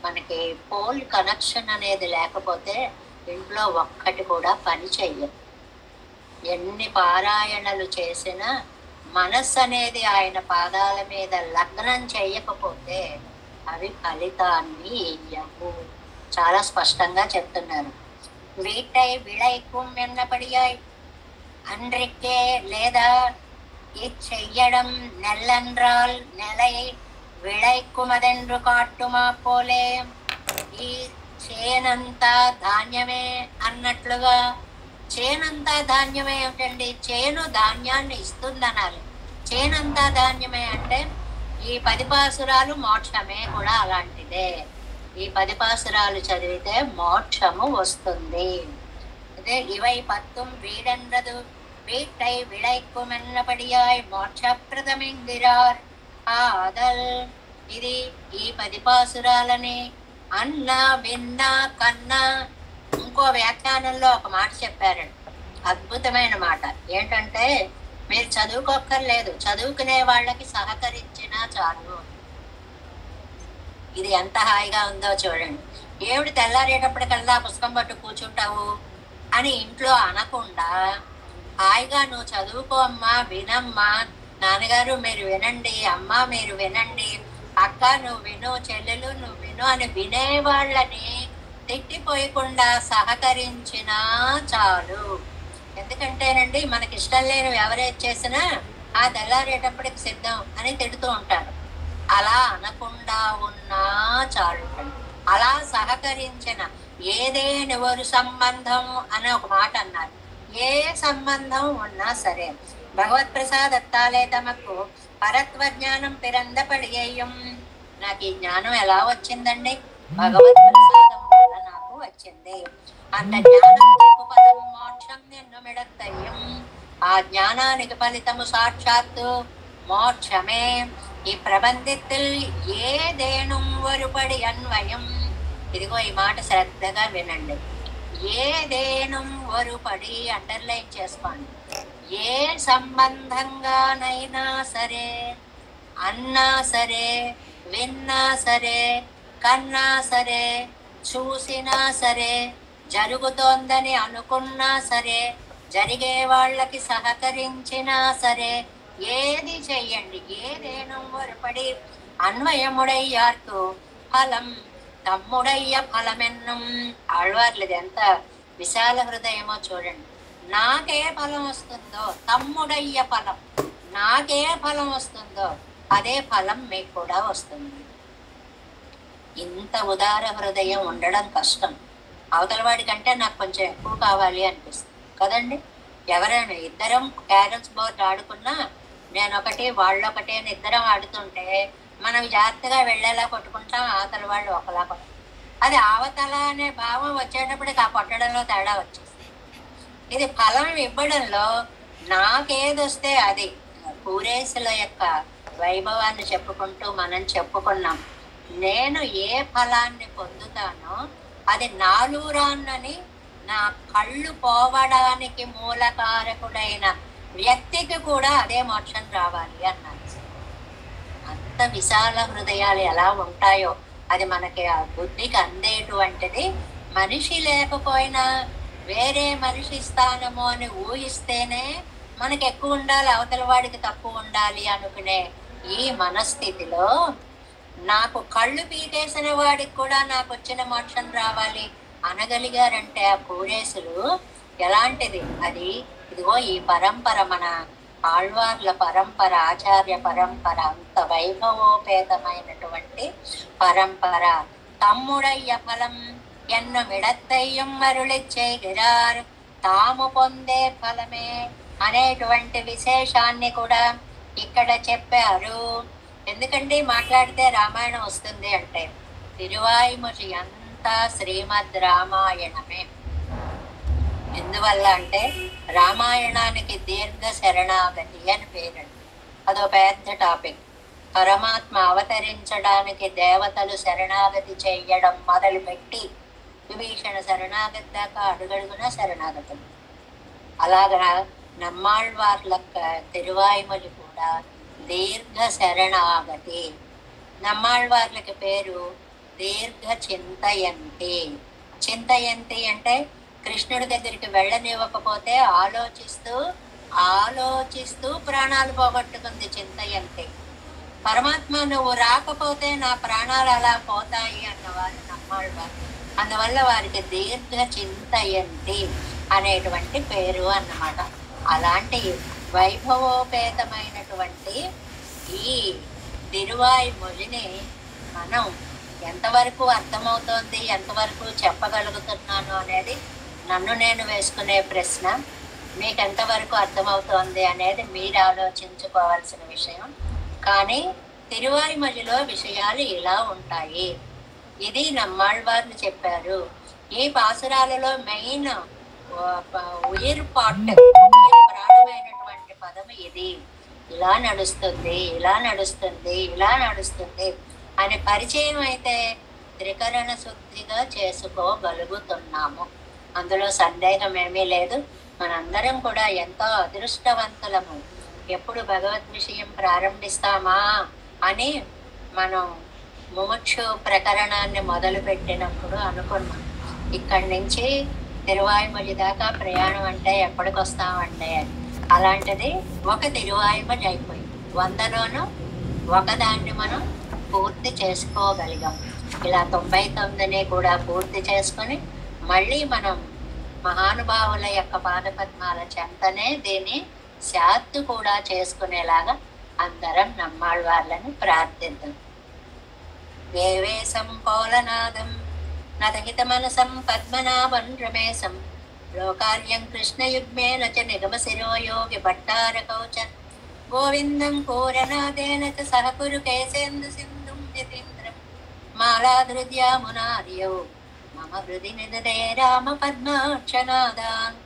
మనకి పోల్ కనెక్షన్ అనేది లేకపోతే ఇంట్లో ఒక్కటి కూడా పని చెయ్యదు. ఎన్ని పారాయణలు చేసినా మనస్సు అనేది ఆయన పాదాల మీద లగ్నం చేయకపోతే అవి ఫలితాన్ని ఇయ్యవు. చాలా స్పష్టంగా చెప్తున్నారు. వీటై విళైக்கும் ఎన్నపడియాయి அன்றைக்கே లేదా இச்செய்யடம் நெல்லன்றால் நிலை విళైక్కుమదెండ్రు కాట్టుమా పోలే. ఈ చేనంతా ధాన్యమే అన్నట్లుగా, చేనంతా ధాన్యమే ఏమిటండి? చేను ధాన్యాన్ని ఇస్తుందనాలి. చేనంతా ధాన్యమే అంటే ఈ 10 పాసురాలు మోక్షమే కూడా అలాంటిదే. ఈ 10 పాసురాలు చదివితే మోక్షము వస్తుంది. అదే ఇవై 10 వీడెండ్రదు வீட்டை விளைக்கும் என்னபடியாய் మోక్షప్రదమిందిరార్ ఆదల్. ఇది ఈ 10 పాసురాలని అన్న విన్న కన్న. ఇంకో వ్యాఖ్యానంలో ఒక మాట చెప్పారండి, అద్భుతమైన మాట. ఏంటంటే మీరు చదువుకోక్కర్లేదు, చదువుకునే వాళ్ళకి సహకరించినా చాలు. ఇది ఎంత హాయిగా ఉందో చూడండి. ఏమిటి తెల్లారేటప్పటికల్లా పుస్తకం పట్టు కూర్చుంటావు అని ఇంట్లో అనకుండా హాయిగా నువ్వు చదువుకో అమ్మా, వినమ్మా, నాన్నగారు మీరు వినండి, అమ్మ మీరు వినండి, అక్క నువ్వు విను, చెల్లెలు నువ్వు విను అని వినేవాళ్ళని తిట్టిపోయకుండా సహకరించినా చాలు. ఎందుకంటేనండి మనకి ఇష్టం లేనివి ఎవరేది చేసినా ఆ తెల్లారేటప్పటికి సిద్ధం అని తిడుతూ ఉంటారు. అలా అనకుండా ఉన్నా చాలు. అలా సహకరించిన ఏదేని ఒక సంబంధం అనే ఒక మాట అన్నారు. ఏ సంబంధం ఉన్నా సరే భగవత్ ప్రసాదత్తాలే తమకు పరత్వ జ్ఞానం పిరందపడియం. నాకు ఈ జ్ఞానం ఎలా వచ్చిందండి? భగవత్ ప్రసాదం వల్ల నాకు వచ్చింది. అంత జ్ఞానం పదం మోక్షం నిన్ను మిడత్తయ్యం. ఆ జ్ఞానానికి ఫలితము సాక్షాత్తు మోక్షమే. ఈ ప్రబంధిత్తిల్ ఏదేనుం ఒరుపడి అన్వయం. ఇదిగో ఈ మాట శ్రద్ధగా వినండి. ఏదేనం వరుపడి అండర్లైన్ చేసుకోండి. ఏ సంబంధంగానైనా సరే, అన్నా సరే, విన్నా సరే, కన్నా సరే, చూసినా సరే, జరుగుతోందని అనుకున్నా సరే, జరిగే వాళ్ళకి సహకరించినా సరే, ఏది చెయ్యండి, ఏదేనం వరుపడి అన్వయముడయ్యార్కు ఫలం తమ్ముడయ్య ఫలమెన్నం. ఆళ్వార్లది ఎంత విశాల హృదయమో చూడండి. నాకే ఫలం వస్తుందో, తమ్ముడయ్య ఫలం, నాకే ఫలం వస్తుందో అదే ఫలం మీకు కూడా వస్తుంది. ఇంత ఉదార హృదయం ఉండడం కష్టం. అవతల వాడి కంటే నాకు కొంచెం ఎక్కువ కావాలి అనిపిస్తుంది కదండి. ఎవరైనా ఇద్దరం క్యారమ్స్ బోర్డు ఆడుకున్నా, నేనొకటి వాళ్ళొకటి అని ఇద్దరం ఆడుతుంటే మనం జాగ్రత్తగా వెళ్ళేలా కొట్టుకుంటాం, అవతల వాళ్ళు ఒకలా కొట్టాం. అది అవతల అనే భావం వచ్చేటప్పటికి ఆ కొట్టడంలో తేడా వచ్చేస్తుంది. ఇది ఫలం ఇవ్వడంలో నాకేదొస్తే అది. పూరేసుల యొక్క వైభవాన్ని చెప్పుకుంటూ మనం చెప్పుకున్నాం. నేను ఏ ఫలాన్ని పొందుతానో అది నాలురాన్నని నా కళ్ళు పోవడానికి మూలకారకుడైన వ్యక్తికి కూడా అదే మోక్షం రావాలి అన్నారు. అంత విశాల హృదయాలు ఎలా ఉంటాయో అది మనకి ఆ బుద్ధికి అందేటువంటిది. మనిషి లేకపోయినా వేరే మనిషి స్థానము అని ఊహిస్తేనే మనకి ఎక్కువ ఉండాలి, అవతల వాడికి తక్కువ ఉండాలి అనుకునే ఈ మనస్థితిలో నాకు కళ్ళు పీకేసిన వాడికి కూడా నాకు వచ్చిన మోక్షం రావాలి అనగలిగారంటే ఆ పూరేసులు ఎలాంటిది అది. ఇదిగో ఈ పరంపర, మన ఆళ్వార్ల పరంపర, ఆచార్య పరంపర, అంత వైభవోపేతమైనటువంటి పరంపర. తమ్ముడయ్య ఫలం ఎన్నమిడత్తయ్యం మరుళిచ్చేగిరారు తాము పొందే ఫలమే అనేటువంటి విశేషాన్ని కూడా ఇక్కడ చెప్పారు. ఎందుకంటే మాట్లాడితే రామాయణం వస్తుంది అంటే తిరువాయిమొഴി అంతా శ్రీమద్ రామాయణమే. ఎందువల్ల అంటే రామాయణానికి దీర్ఘ శరణాగతి అని పేరండి. అదో పెద్ద టాపిక్. పరమాత్మ అవతరించడానికి దేవతలు శరణాగతి చెయ్యడం మొదలుపెట్టి విభీషణ శరణాగతి దాకా అడుగడుగున శరణాగతులు. అలాగా నమ్మాళ్వార్ల తిరువాయిమొഴി కూడా దీర్ఘ శరణాగతి. నమ్మాళ్వార్లకి పేరు దీర్ఘ చింతయంతి. చింతయంతి అంటే కృష్ణుడి దగ్గరికి వెళ్ళనివ్వకపోతే ఆలోచిస్తూ ఆలోచిస్తూ ప్రాణాలు పోగొట్టుకుంది చింతయంతి. పరమాత్మ నువ్వు రాకపోతే నా ప్రాణాలు అలా పోతాయి అన్నవారు నమ్మాళ్వారు. అందువల్ల వారికి దీర్ఘ చింతయంతి అనేటువంటి పేరు అన్నమాట. అలాంటి వైభవోపేతమైనటువంటి ఈ తిరువాయిమొழிని మనం ఎంతవరకు అర్థమవుతోంది, ఎంతవరకు చెప్పగలుగుతున్నాను అనేది నన్ను నేను వేసుకునే ప్రశ్న. మీకు ఎంతవరకు అర్థమవుతోంది అనేది మీరు ఆలోచించుకోవాల్సిన విషయం. కానీ తిరువాయిమొழிలో విషయాలు ఇలా ఉంటాయి. ఇది నమ్మాళ్వార్లు చెప్పారు. ఈ పాసురాలలో మెయిన్ ఉయిర్ పాట్, ప్రాణమైనటువంటి పదం ఇది. ఇలా నడుస్తుంది, ఇలా నడుస్తుంది, ఇలా నడుస్తుంది అని పరిచయం అయితే త్రికరణ శుద్ధిగా చేసుకోగలుగుతున్నాము. అందులో సందేహం ఏమీ లేదు. మనందరం కూడా ఎంతో అదృష్టవంతులము. ఎప్పుడు భగవద్ విషయం ప్రారంభిస్తామా అని మనం ముముక్షు ప్రకరణాన్ని మొదలు పెట్టినప్పుడు అనుకున్నాం, ఇక్కడి నుంచి తిరువాయిమొഴి దాకా ప్రయాణం అంటే ఎప్పటికొస్తామంటే. అలాంటిది ఒక తిరువాయిమొഴి అయిపోయింది. 100లోనూ ఒకదాన్ని మనం పూర్తి చేసుకోగలిగాం. ఇలా 99ని కూడా పూర్తి చేసుకొని మళ్ళీ మనం మహానుభావుల యొక్క పాదపద్మాల చెంతనే దీన్ని శాత్తు కూడా చేసుకునేలాగా అందరం నమ్మాళ్వార్లను ప్రార్థిద్దాం. వేవేశం పోలనాదం నతహిత మనసం పద్మనాభం రమేశం లోకార్యం కృష్ణయుగ్మేన చ నిగమ శిరోయోగి భట్టారకౌచన్ గోవిందం పూరనాదేన చ సహకురు కేశేందు సింధుం యతీంద్రం మాలాధృద్యామునార్యౌ మమ హృది నిదదే రామ పద్మాక్షనాదాన్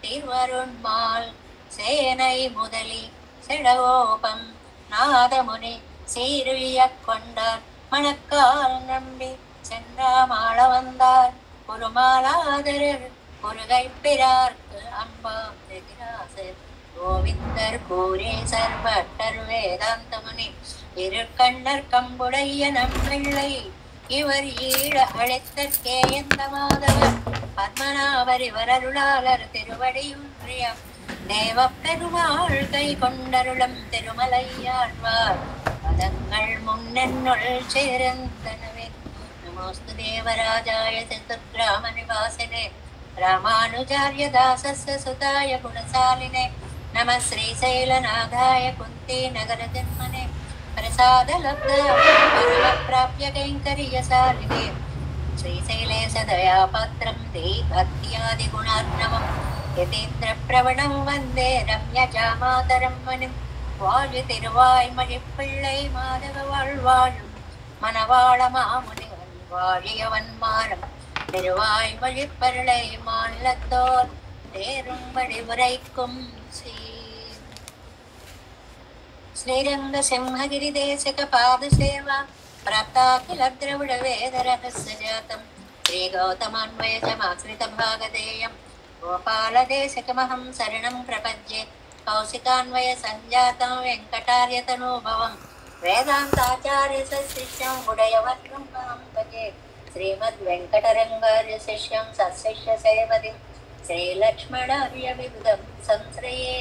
తిరువరుణ్మాల్ సేనై ముదలి செடவோபம் நாதமுனி சீருய கொண்டார் மணக்கால் நம்பி சென்றாமாளவந்தார் குருமாலாதரர் குருகைப்பிரார்க்கு அம்பாம் எதிராசர் கோவிந்தர் கூரே சர்வட்டர் வேதாந்தமுனி இருக்கண்ணர் கம்புடைய நம்பிள்ளை இவர் ஈழ அழைத்தற்கே எந்த மாதவர் பத்மநாபர் இவர் அருளாளர் திருவடியுன்றியம் தேவ பெருமாள் கை கொண்டருளம் திருமலையாழ்வார் பதங்கள் முன்னென்னுள் சேர்ந்தனவே. நமோஸ்து தேவராஜாய சதுர்கிராம நிவாசினே ராமானுஜார்ய தாசஸ்ய சுதாய குணசாலினே நம ஸ்ரீசைலநாதாய குந்தி நகர ஜன்மனே பிரசாத லப்த பரம பிராப்ய கைங்கரியசாலினே ஸ்ரீசைலே சதயா பாத்திரம் தே பக்தியாதி குணார்ணவம் யதீந்திர பிரவணம் வந்தே ரம்யஜாமாதரம் மனும் வாழு திருவாய்மொழி பிள்ளை மாதவ வாழ்வாழும் மணவாள மாமுனிவன் வாழியவன் மாறம் திருவாய்மொழி பருளை மாநிலத்தோர் தேரும்படி உரைக்கும் ஸ்ரீரங்க சிம்ஹகிரி தேசிக பாத சேவா பிராப்தாகில திரவிட வேத ரகஸ்ய ஜாதம் ஸ்ரீ கௌதமான்வயஜமாஸ்ரித பாகதேயம் கோபால தேசிகமஹம் சரணம் பிரபத்யே கௌசிகான்வய சஞ்சாதம் வெங்கடார்ய தனூபவம் வேதாந்தாச்சார்ய சிஷ்யம் உடையவர்ணம் மாம் பஜே ஸ்ரீமத் வெங்கடரங்கார்ய சிஷ்யம் சசிஷ்ய சேவதி ஸ்ரீலக்ஷ்மணார்ய விபுதம் சம்ஸ்ரயே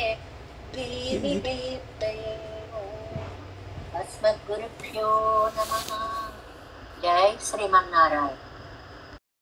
अस्मद्गुरुभ्यो नमः. जय श्रीमन्नारायण.